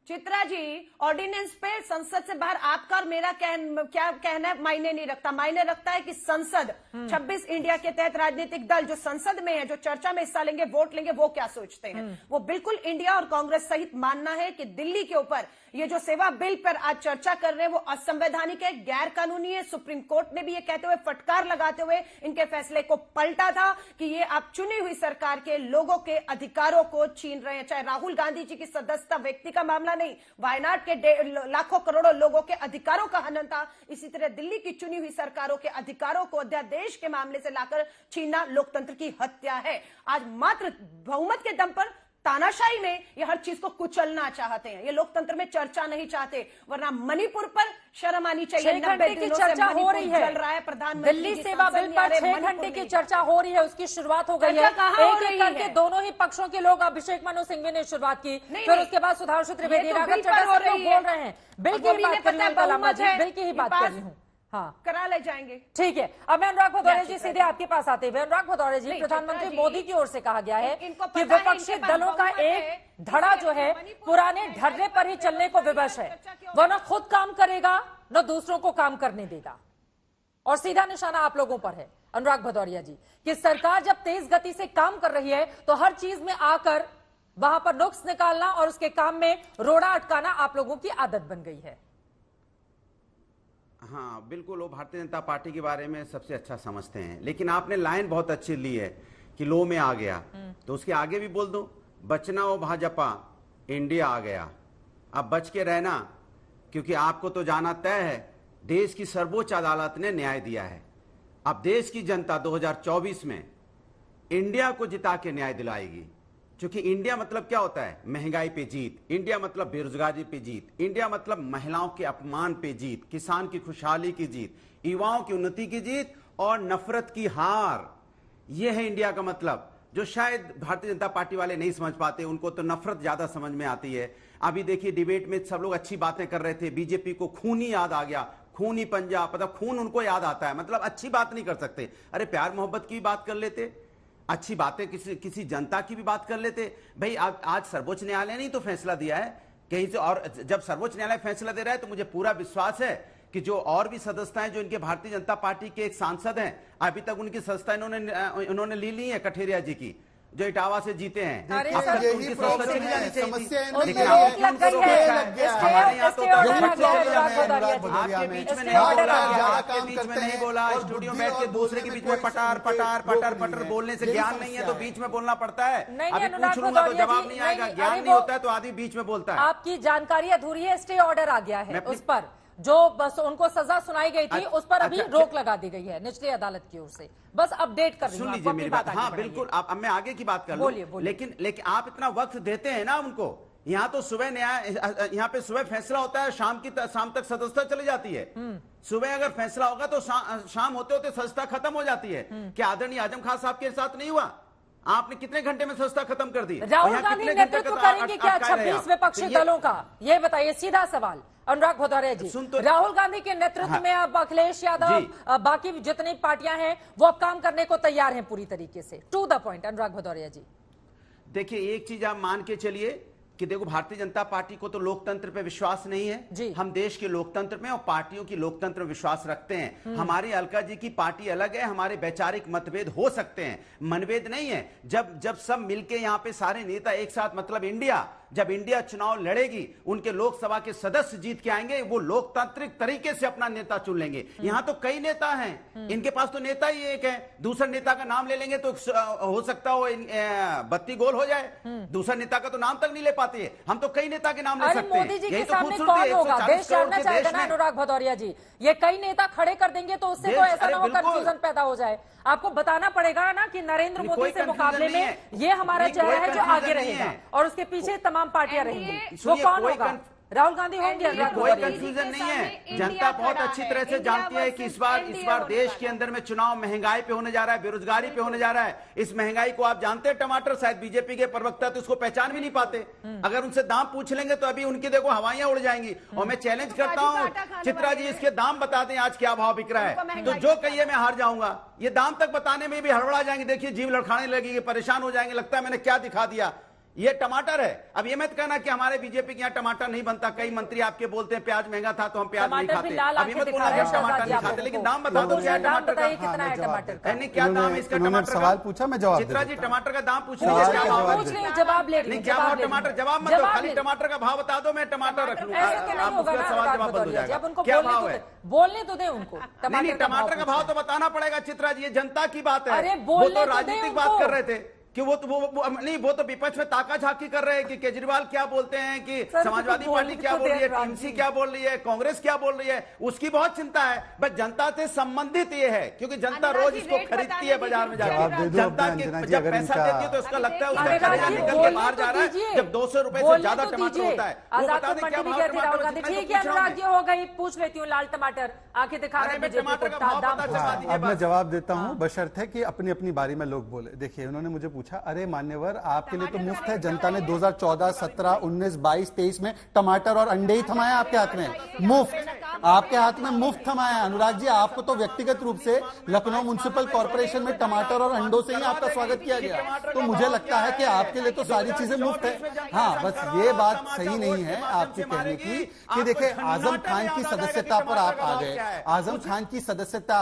चित्रा जी, ऑर्डिनेंस पे संसद से बाहर आपका और मेरा क्या कहना मायने नहीं रखता। मायने रखता है कि संसद 26 इंडिया के तहत राजनीतिक दल जो संसद में है, जो चर्चा में हिस्सा लेंगे, वोट लेंगे, वो क्या सोचते हैं। वो बिल्कुल इंडिया और कांग्रेस सहित मानना है कि दिल्ली के ऊपर ये जो सेवा बिल पर आज चर्चा कर रहे हैं वो असंवैधानिक है, गैर कानूनी है। सुप्रीम कोर्ट ने भी ये कहते हुए, फटकार लगाते हुए इनके फैसले को पलटा था कि ये आप चुनी हुई सरकार के लोगों के अधिकारों को छीन रहे हैं। चाहे राहुल गांधी जी की सदस्यता व्यक्ति का मामला नहीं, वायनाड के लाखों करोड़ों लोगों के अधिकारों का हनन था। इसी तरह दिल्ली की चुनी हुई सरकारों के अधिकारों को अध्यादेश के मामले से लाकर छीनना लोकतंत्र की हत्या है। आज मात्र बहुमत के दम पर तानाशाही में ये हर चीज को कुचलना चाहते हैं। ये लोकतंत्र में चर्चा नहीं चाहते, वरना मणिपुर पर शर्म आनी चाहिए। 6 घंटे की चर्चा हो रही है, चल रहा है प्रधानमंत्री दिल्ली सेवा बिल पर 6 घंटे की चर्चा हो रही है, उसकी शुरुआत हो गई है। एक एक करके दोनों ही पक्षों के लोग, अभिषेक मनु सिंघवी ने शुरुआत की, फिर उसके बाद सुधांशु त्रिवेदी, राघव चड्ढा सब लोग बोल रहे हैं। बिल की ही बात कर रही हूँ, बिल की ही बात कर रही हूँ। हाँ, करा ले जाएंगे। ठीक है, अब मैं अनुराग भदौरे जी सीधे आपके पास आते हुए। अनुराग भदौरे जी, प्रधानमंत्री मोदी की ओर से कहा गया है कि विपक्षी दलों का एक धड़ा जो है पुराने ढर्रे पर ही चलने को विवश है। वह न खुद काम करेगा न दूसरों को काम करने देगा, और सीधा निशाना आप लोगों पर है अनुराग भदौरिया जी कि सरकार जब तेज गति से काम कर रही है तो हर चीज में आकर वहां पर नुक्स निकालना और उसके काम में रोड़ा अटकाना आप लोगों की आदत बन गई है। हाँ बिल्कुल, वो भारतीय जनता पार्टी के बारे में सबसे अच्छा समझते हैं, लेकिन आपने लाइन बहुत अच्छी ली है कि लो में आ गया, तो उसके आगे भी बोल दो, बचना हो भाजपा, इंडिया आ गया। अब बच के रहना, क्योंकि आपको तो जाना तय है, देश की सर्वोच्च अदालत ने न्याय दिया है। अब देश की जनता 2024 में इंडिया को जिता के न्याय दिलाएगी। क्योंकि इंडिया मतलब क्या होता है? महंगाई पे जीत, इंडिया मतलब बेरोजगारी पे जीत, इंडिया मतलब महिलाओं के अपमान पे जीत, किसान की खुशहाली की जीत, युवाओं की उन्नति की जीत और नफरत की हार। यह है इंडिया का मतलब, जो शायद भारतीय जनता पार्टी वाले नहीं समझ पाते। उनको तो नफरत ज्यादा समझ में आती है। अभी देखिए डिबेट में सब लोग अच्छी बातें कर रहे थे, बीजेपी को खूनी याद आ गया, खूनी पंजा, पता खून उनको याद आता है, मतलब अच्छी बात नहीं कर सकते। अरे प्यार मोहब्बत की भी बात कर लेते, अच्छी बातें किसी जनता की भी बात कर लेते। भाई आज सर्वोच्च न्यायालय ने तो फैसला दिया है कहीं से, और जब सर्वोच्च न्यायालय फैसला दे रहा है तो मुझे पूरा विश्वास है कि जो और भी सदस्य हैं, जो इनके भारतीय जनता पार्टी के एक सांसद हैं, अभी तक उनकी सदस्यता इन्होंने ली है कठेरिया जी की, जो इटावा से जीते हैं। हमारे यहाँ तो आपके बीच में नहीं बोला, स्टूडियो बैठ के दूसरे के बीच में पटार पटार पटर पटर बोलने से ज्ञान नहीं है, तो बीच में बोलना पड़ता है। अभी पूछ लूंगा तो जवाब नहीं आएगा, ज्ञान नहीं होता है तो आदमी बीच में बोलता है। आपकी जानकारी अधूरी है, स्टे ऑर्डर आ गया है उस पर, जो बस उनको सजा सुनाई गई थी उस पर अभी रोक लगा दी गई है निचली अदालत की ओर से। बस अपडेट कर रही हूं। सुन लीजिए मेरी बात। हाँ बिल्कुल, अब मैं आगे की बात कर लूं। लेकिन आप इतना वक्त देते हैं ना उनको। यहाँ तो सुबह यहाँ पे सुबह फैसला होता है, शाम तक सदस्यता चली जाती है। सुबह अगर फैसला होगा तो शाम होते होते सदस्यता खत्म हो जाती है। क्या आदरणीय आजम खान साहब के साथ नहीं हुआ? आपने कितने घंटे में सदस्यता खत्म कर दी? राहुल गांधी नेतृत्व करेंगे क्या 26 विपक्षी दलों का? ये बताइए, सीधा सवाल अनुराग भदौरिया जी। राहुल गांधी के नेतृत्व में अब अखिलेश यादव, बाकी जितनी पार्टियां हैं वो अब काम करने को तैयार हैं पूरी तरीके से। टू द पॉइंट अनुराग भदौरिया जी। देखिए एक चीज आप मान के चलिए कि देखो, भारतीय जनता पार्टी को तो लोकतंत्र पे विश्वास नहीं है। हम देश के लोकतंत्र में और पार्टियों की लोकतंत्र में विश्वास रखते हैं। हमारी अलका जी की पार्टी अलग है, हमारे वैचारिक मतभेद हो सकते हैं, मनभेद नहीं है। जब सब मिलके यहाँ पे सारे नेता एक साथ, मतलब इंडिया, जब इंडिया चुनाव लड़ेगी, उनके लोकसभा के सदस्य जीत के आएंगे, वो लोकतांत्रिक तरीके से अपना नेता चुन लेंगे। यहाँ तो कई नेता हैं, इनके पास तो नेता ही एक है। दूसरा नेता का नाम ले लेंगे तो हो सकता हो बत्ती गोल हो जाए। दूसरा नेता का तो नाम तक नहीं ले पाते। हम तो कई नेता के नाम ले सकते हैं। मोदी जी के सामने कौन होगा? देश जानना चाहेगा ना अनुराग भदौरिया जी। ये कई नेता खड़े कर देंगे तो उससे तो ऐसा ना हो कंफ्यूजन पैदा हो जाए। आपको बताना पड़ेगा ना कि नरेंद्र मोदी से मुकाबले में ये हमारा चेहरा है जो आगे रहेगा और उसके पीछे तमाम पार्टियां रहेंगी। वो कौन होगा? राहुल गांधी होंगे? कोई कंफ्यूजन नहीं है। जनता बहुत अच्छी तरह से जानती है कि इस बार देश के अंदर में चुनाव महंगाई पे होने जा रहा है, बेरोजगारी पे होने जा रहा है। इस महंगाई को आप जानते हैं, टमाटर, शायद बीजेपी के प्रवक्ता तो उसको पहचान भी नहीं पाते। अगर उनसे दाम पूछ लेंगे तो अभी उनकी देखो हवाइयां उड़ जाएंगी। और मैं चैलेंज करता हूं, चित्रा जी इसके दाम बता दें आज क्या भाव बिक रहा है, तो जो कहिए मैं हार जाऊंगा। ये दाम तक बताने में भी हड़बड़ा जाएंगे। देखिए जीव लड़खाने लगेगी, परेशान हो जाएंगे, लगता है मैंने क्या दिखा दिया। ये टमाटर है। अब ये मत कहना कि हमारे बीजेपी के यहाँ टमाटर नहीं बनता। कई मंत्री आपके बोलते हैं प्याज महंगा था तो हम प्याज नहीं खाते। अभी मत बोलना कि टमाटर नहीं खाते, लेकिन दाम बता दो क्या टमाटर का, कितना है टमाटर का? क्या दाम है इसका? टमाटर सवाल पूछा, मैं जवाब। चित्रा जी टमाटर का दाम पूछ जवाब ले क्या भाव टमाटर? जवाब मत दो, खाली टमाटर का भाव बता दो, मैं टमाटर रख लूंगा। सवाल जवाब बंद हो जाएगा। क्या भाव है? बोलने तो दे उनको। नहीं, टमाटर का भाव तो बताना पड़ेगा चित्रा जी, ये जनता की बात है। वो तो राजनीतिक बात कर रहे थे कि वो तो विपक्ष में ताका झाकी कर रहे हैं कि केजरीवाल क्या बोलते हैं, कि समाजवादी पार्टी क्या बोल रही है, टीएमसी क्या बोल रही है, कांग्रेस क्या बोल रही है, उसकी बहुत चिंता है। बस जनता से संबंधित ये है, क्योंकि जनता रोज इसको खरीदती है बाजार में जाकर। जनता की जब पैसा देती है तो उसका लगता है उसका कलेजा निकल के बाहर जा रहा है। जब 200 रुपए से ज्यादा टमाटर होता है, वो बता दें क्या भाव टमाटर। ठीक है अनुराग जी, हो गई, पूछ लेती हूँ। लाल टमाटर आंखें दिखा रहे हैं, टमाटर का भाव पता चला दीजिए। अब मैं जवाब देता हूँ, बशर्ते कि अपनी अपनी बारी में लोग बोले। देखिए उन्होंने मुझे पूछा, अरे मान्यवर आपके लिए तो मुफ्त है, जनता ने 2014, 17, 19, 22, 23 में टमाटर और अंडे ही थमाए आपके हाथ में, मुफ्त आपके हाथ में मुफ्त थमाया। अनुराग जी आपको तो व्यक्तिगत रूप से लखनऊ म्युनिसिपल कॉर्पोरेशन में टमाटर और अंडों से ही आपका स्वागत किया गया। तो मुझे लगता है कि आपके लिए तो सारी चीजें मुफ्त है। हाँ, बस ये बात सही नहीं है आपके कहने की कि देखिए आजम खान की सदस्यता पर आप आ गए। आजम खान की सदस्यता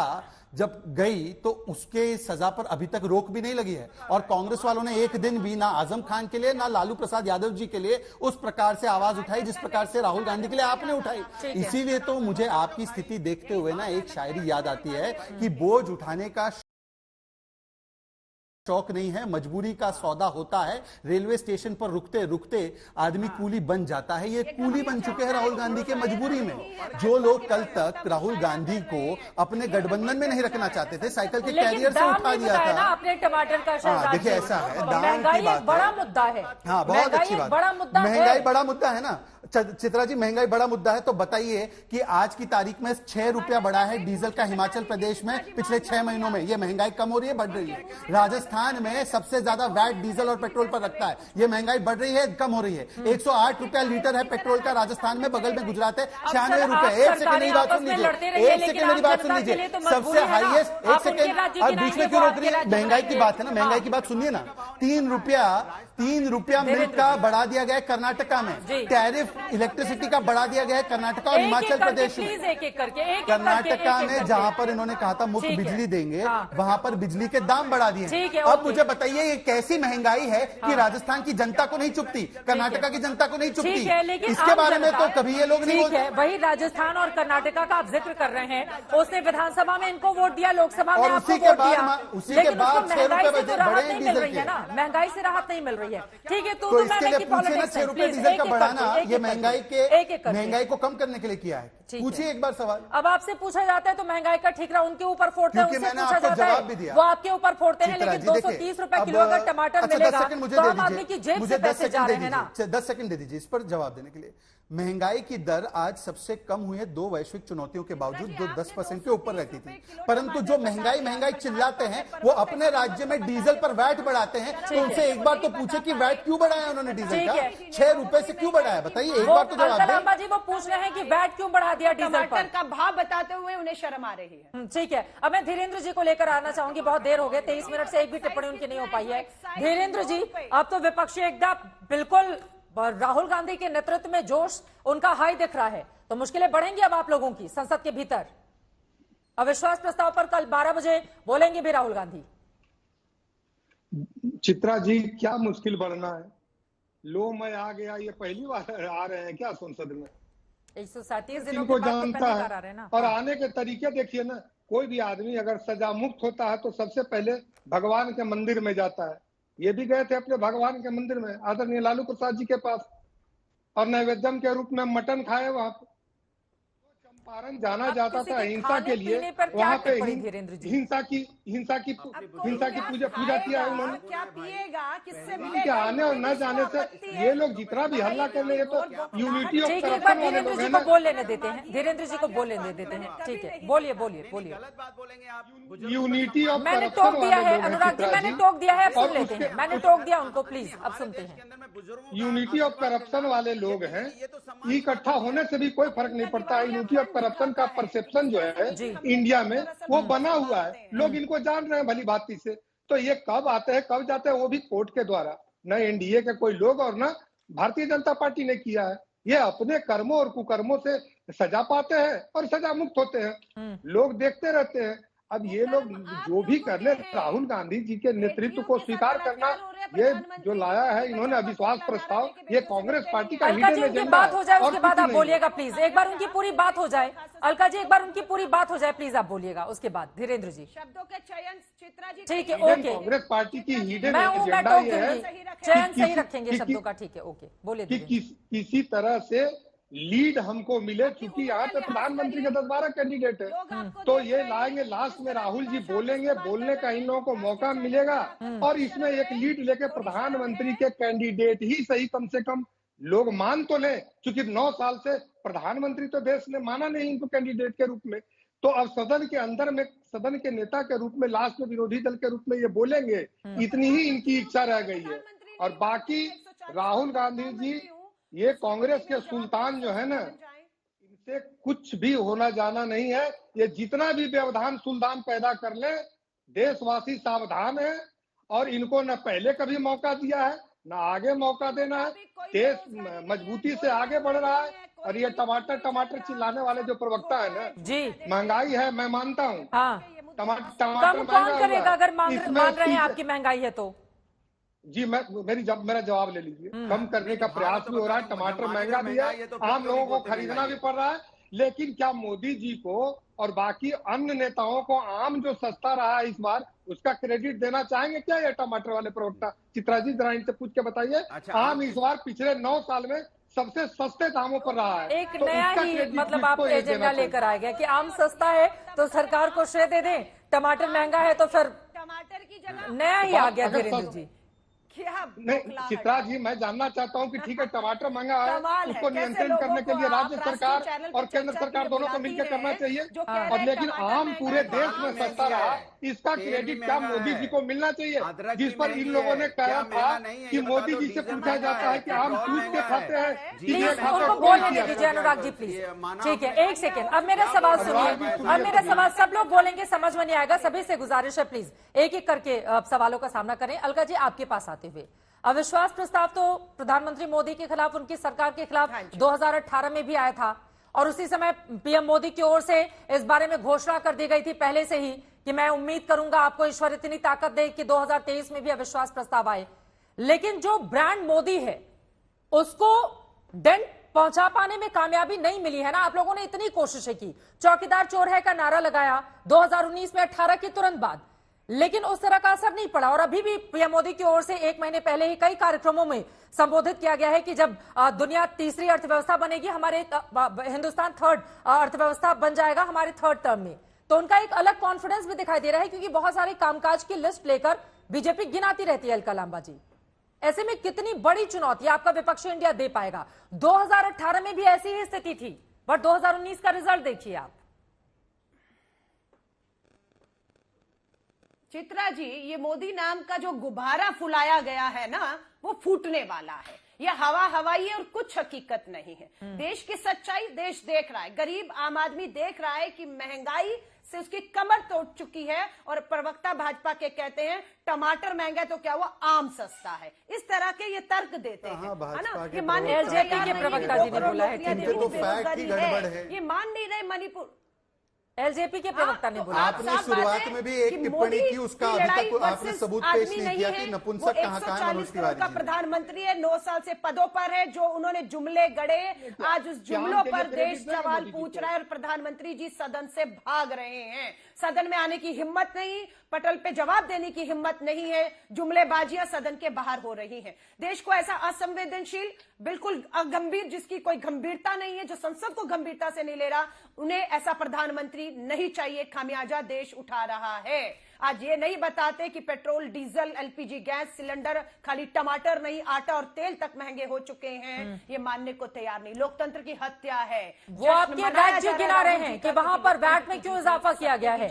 जब गई तो उसके सजा पर अभी तक रोक भी नहीं लगी है, और कांग्रेस वालों ने एक दिन भी ना आजम खान के लिए ना लालू प्रसाद यादव जी के लिए उस प्रकार से आवाज उठाई जिस प्रकार से राहुल गांधी के लिए आपने उठाई। इसीलिए तो मुझे आपकी स्थिति देखते हुए ना एक शायरी याद आती है कि बोझ उठाने का शौक नहीं है, मजबूरी का सौदा होता है। रेलवे स्टेशन पर रुकते रुकते आदमी कूली बन जाता है। ये कूली बन चुके हैं राहुल गांधी के मजबूरी में। जो लोग कल तक राहुल गांधी को अपने गठबंधन में नहीं रखना चाहते थे, साइकिल के कैरियर से उठा दिया था। आपने टमाटर का देखिए ऐसा है, दाम महंगाई की बात बड़ा मुद्दा है। हाँ, बहुत अच्छी बात। बड़ा मुद्दा है, महंगाई बड़ा मुद्दा है ना चित्रा जी, महंगाई बड़ा मुद्दा है। तो बताइए कि आज की तारीख में 6 रुपया बढ़ा है डीजल का हिमाचल प्रदेश में पिछले 6 महीनों में। ये महंगाई कम हो रही है, बढ़ रही है? राजस्थान में सबसे ज्यादा वैट डीजल और पेट्रोल पर रखता है। ये महंगाई बढ़ रही है, कम हो रही है? 108 रुपया लीटर है पेट्रोल का राजस्थान में, बगल में गुजरात है 96 रुपए। एक सेकंड मेरी बात सुन लीजिए, एक सेकंड मेरी बात सुन लीजिए। सबसे हाईएस्ट, एक सेकंड, अब बीच में क्यों रोक रही है? महंगाई की बात है ना, महंगाई की बात सुनिए ना। 3 रुपया मिल्क का बढ़ा दिया गया है कर्नाटका में। टैरिफ इलेक्ट्रिसिटी का बढ़ा दिया गया है कर्नाटका और हिमाचल प्रदेश में। कर्नाटका में जहां पर इन्होंने कहा था मुफ्त बिजली देंगे, वहां पर बिजली के दाम बढ़ा दिए। अब मुझे बताइए ये कैसी महंगाई है कि राजस्थान की जनता को नहीं चुभती, कर्नाटका की जनता को नहीं चुभती? इसके बारे में तो कभी ये लोग नहीं बोलते। वही राजस्थान और कर्नाटका का आप जिक्र कर रहे हैं, उसने विधानसभा में इनको वोट दिया, लोकसभा में आपको वोट दिया, लेकिन उसको महंगाई से तो राहत नहीं मिल रही है ना, महंगाई से राहत नहीं मिल रही है। ठीक है, तो इसके लिए पूछिए ना, 6 रुपए डीजल का बढ़ाना ये महंगाई को कम करने के लिए किया है? पूछिए एक बार सवाल। अब आपसे पूछा जाता है तो महंगाई का ठीकरा उनके ऊपर फोड़ते हैं, क्योंकि मैंने आपको जवाब भी दिया, वो आपके ऊपर फोड़ते हैं। लेकिन 230 रुपए किलो अगर टमाटर मिलेगा तो आम आदमी की जेब से पैसे जा रहे हैं ना। 10 सेकंड दे दीजिए इस पर जवाब देने के लिए। महंगाई की दर आज सबसे कम हुई है 2 वैश्विक चुनौतियों के बावजूद, जो 10% के ऊपर रहती थी। परंतु जो महंगाई चिल्लाते हैं वो अपने राज्य में डीजल पर वैट बढ़ाते हैं। तो उनसे एक बार तो पूछे कि वैट क्यों बढ़ाया उन्होंने डीजल का? 6 रुपए से क्यों बढ़ाया? बताइए एक बार तो जवाब दें। जी वो पूछ रहे हैं कि वैट क्यों बढ़ा दिया डीजल पर? का भाव बताते हुए उन्हें शर्म आ रही है। ठीक है, अब मैं धीरेन्द्र जी को लेकर आना चाहूंगी। बहुत देर हो गई, 23 मिनट से एक भी टिप्पणी उनकी नहीं हो पाई है। धीरेन्द्र जी, अब तो विपक्षी एकदम बिल्कुल राहुल गांधी के नेतृत्व में जोश उनका हाई दिख रहा है, तो मुश्किलें बढ़ेंगी अब आप लोगों की संसद के भीतर। अविश्वास प्रस्ताव पर कल 12 बजे बोलेंगे भी राहुल गांधी। चित्रा जी, क्या मुश्किल बढ़ना है? लो मैं आ गया, ये पहली बार आ रहे हैं क्या संसद में? 137 दिनों इनको के बाद जानता तो है आ रहे हैं ना। और आने के तरीके देखिए ना, कोई भी आदमी अगर सजा मुक्त होता है तो सबसे पहले भगवान के मंदिर में जाता है। ये भी गए थे अपने भगवान के मंदिर में, आदरणीय लालू प्रसाद जी के पास, और नैवेद्यम के रूप में मटन खाए। वहां पर चंपारण जाना जाता था हिंसा के लिए, वहां पे हिंसा की पूजा किया है उन्होंने। क्या पिएगा, किससे क्या आने और न जाने से ये लोग जितना भी हल्ला कर रहे हैं तो यूनिटी ऑफ करप्शन वाले लोग हैं ना। बोल लेने देते हैं, धीरेन्द्र जी को बोल लेने देते हैं। ठीक है, बोलिए बोलिए बोलिए। यूनिटी ऑफ मैंने टोक दिया है अनुराग जी, मैंने टोक दिया है, सुन लेते हैं। मैंने टोक दिया उनको, प्लीज अब सुनते हैं। यूनिटी ऑफ करप्शन वाले लोग हैं, इकट्ठा होने से भी कोई फर्क नहीं पड़ता। यूनिटी ऑफ करप्शन का परसेप्शन जो है इंडिया में वो बना हुआ है, लोग इनको जान रहे हैं भली भांति से। तो ये कब आते हैं कब जाते हैं वो भी कोर्ट के द्वारा, न एनडीए के कोई लोग और न भारतीय जनता पार्टी ने किया है। ये अपने कर्मों और कुकर्मों से सजा पाते हैं और सजा मुक्त होते हैं, लोग देखते रहते हैं। अब ये लोग जो भी कर ले, राहुल गांधी जी के नेतृत्व को स्वीकार करना, ये जो लाया है इन्होंने अविश्वास प्रस्ताव, ये कांग्रेस पार्टी का हिडन एजेंडा बात हो जाए उसके बाद आप बोलिएगा प्लीज। एक बार उनकी पूरी बात हो जाए, अलका जी एक बार उनकी पूरी बात हो जाए प्लीज, आप बोलिएगा उसके बाद धीरेन्द्र जी। शब्दों के चयन चित्रा जी, ठीक है, ओके। कांग्रेस पार्टी की हिडन एजेंडा ये है, चयन सही रखेंगे शब्दों का। ठीक है, ओके, बोलिए। किसी तरह से लीड हमको मिले, क्योंकि यहाँ पे प्रधानमंत्री के 10-12 कैंडिडेट है, तो ये लाएंगे। लास्ट में राहुल जी बोलेंगे, बोलने का इन लोगों को मौका मिलेगा और इसमें एक लीड लेके प्रधानमंत्री के कैंडिडेट ही सही कम से कम लोग मान तो ले, क्योंकि 9 साल से प्रधानमंत्री तो देश ने माना नहीं इनको कैंडिडेट के रूप में। तो अब सदन के अंदर में सदन के नेता के रूप में लास्ट में विरोधी दल के रूप में ये बोलेंगे, इतनी ही इनकी इच्छा रह गई है। और बाकी राहुल गांधी जी ये कांग्रेस के सुल्तान जो है ना, इनसे कुछ भी होना जाना नहीं है। ये जितना भी व्यवधान सुल्तान पैदा कर ले, देशवासी सावधान है और इनको न पहले कभी मौका दिया है न आगे मौका देना है। देश मजबूती से आगे बढ़ रहा है और ये टमाटर चिल्लाने वाले जो प्रवक्ता है ना जी, महंगाई है मैं मानता हूँ, टमाटर कौन करेगा अगर मान रहे हैं आपकी महंगाई है तो? जी मेरा जवाब ले लीजिए। कम करने का प्रयास भी हो रहा है, टमाटर महंगा भी है, आम लोगों को खरीदना भी पड़ रहा है, लेकिन क्या मोदी जी को और बाकी अन्य नेताओं को आम जो सस्ता रहा इस बार उसका क्रेडिट देना चाहेंगे क्या ये टमाटर वाले प्रवक्ता? चित्रा जी जरा इनसे पूछ के बताइए। आम इस बार पिछले 9 साल में सबसे सस्ते दामों पर रहा है। एक नया ही मतलब आप एजेंडा लेकर आए गए कि आम सस्ता है तो सरकार को श्रेय दे दें, टमाटर महंगा है तो फिर टमाटर की जगह नया ही आ गया वीरेंद्र जी। नहीं चित्रा जी, मैं जानना चाहता हूं कि ठीक है टमाटर महंगा है, उसको नियंत्रण करने के लिए राज्य सरकार और केंद्र सरकार दोनों को मिलकर करना चाहिए, और लेकिन आम पूरे देश में सस्ता रहा, इसका क्रेडिट क्या मोदी जी को मिलना चाहिए? जिस पर इन लोगों ने कहा था कि मोदी जी से पूछा जाता है कि आम पूछ के खाते हैं। उनको बोलने दीजिए अनुराग जी प्लीज। ठीक है, एक सेकेंड, अब मेरा सवाल सुनिए। अब मेरा सवाल, सब लोग बोलेंगे समझ में नहीं आएगा, सभी से गुजारिश है प्लीज एक एक करके सवालों का सामना करें। अलका जी आपके पास आते हुए, अविश्वास प्रस्ताव तो प्रधानमंत्री मोदी के खिलाफ, उनकी सरकार के खिलाफ 2018 में भी आया था और उसी समय पीएम मोदी की ओर से इस बारे में घोषणा कर दी गई थी पहले से ही कि मैं उम्मीद करूंगा आपको ईश्वर इतनी ताकत दे कि 2023 में भी अविश्वास प्रस्ताव आए। लेकिन जो ब्रांड मोदी है उसको डेंट पहुंचा पाने में कामयाबी नहीं मिली है ना। आप लोगों ने इतनी कोशिशें की, चौकीदार चोर है का नारा लगाया 2019 में 18 के तुरंत बाद, लेकिन उस तरह का असर नहीं पड़ा। और अभी भी पीएम मोदी की ओर से 1 महीने पहले ही कई कार्यक्रमों में संबोधित किया गया है कि जब दुनिया तीसरी अर्थव्यवस्था बनेगी, हमारे हिंदुस्तान थर्ड अर्थव्यवस्था बन जाएगा हमारे थर्ड टर्म में। तो उनका एक अलग कॉन्फिडेंस भी दिखाई दे रहा है, क्योंकि बहुत सारे कामकाज की लिस्ट लेकर बीजेपी गिनाती रहती है। अलका लांबा जी, ऐसे में कितनी बड़ी चुनौती आपका विपक्षी इंडिया दे पाएगा? 2018 में भी ऐसी ही स्थिति थी, बट 2019 का रिजल्ट देखिए आप। चित्रा जी, ये मोदी नाम का जो गुब्बारा फुलाया गया है ना, वो फूटने वाला है। ये हवा हवाई है और कुछ हकीकत नहीं है। देश की सच्चाई देश देख रहा है, गरीब आम आदमी देख रहा है कि महंगाई से उसकी कमर तोड़ चुकी है। और प्रवक्ता भाजपा के कहते हैं टमाटर महंगा है तो क्या हुआ, आम सस्ता है। इस तरह के ये तर्क देते हैं, है ना। ये मानने एलजेपी के प्रवक्ता जी ने बोला है, ये मान नहीं रहे। मणिपुर एलजेपी के प्रवक्ता ने बोला। आपने शुरुआत में भी एक टिप्पणी की, उसका अभी तक आपने सबूत पेश नहीं किया कि नपुंसक कहां मनोज तिवारी का प्रधानमंत्री है, 9 साल से पदों पर है, जो उन्होंने जुमले गढ़े, आज उस जुमलों पर देश सवाल पूछ रहा है और प्रधानमंत्री जी सदन से भाग रहे हैं। सदन में आने की हिम्मत नहीं, पटल पे जवाब देने की हिम्मत नहीं है, जुमलेबाजियां सदन के बाहर हो रही हैं। देश को ऐसा असंवेदनशील, बिल्कुल अगंभीर, जिसकी कोई गंभीरता नहीं है, जो संसद को गंभीरता से नहीं ले रहा, उन्हें ऐसा प्रधानमंत्री नहीं चाहिए। खामियाजा देश उठा रहा है। आज ये नहीं बताते कि petrol, diesel, LPG gas cylinder, खाली टमाटर नहीं, आटा और तेल तक महंगे हो चुके हैं, ये मानने को तैयार नहीं। लोकतंत्र की हत्या है। वो आपके राज्य गिना रहे हैं कि वहां पर वैट में क्यों इजाफा किया गया है।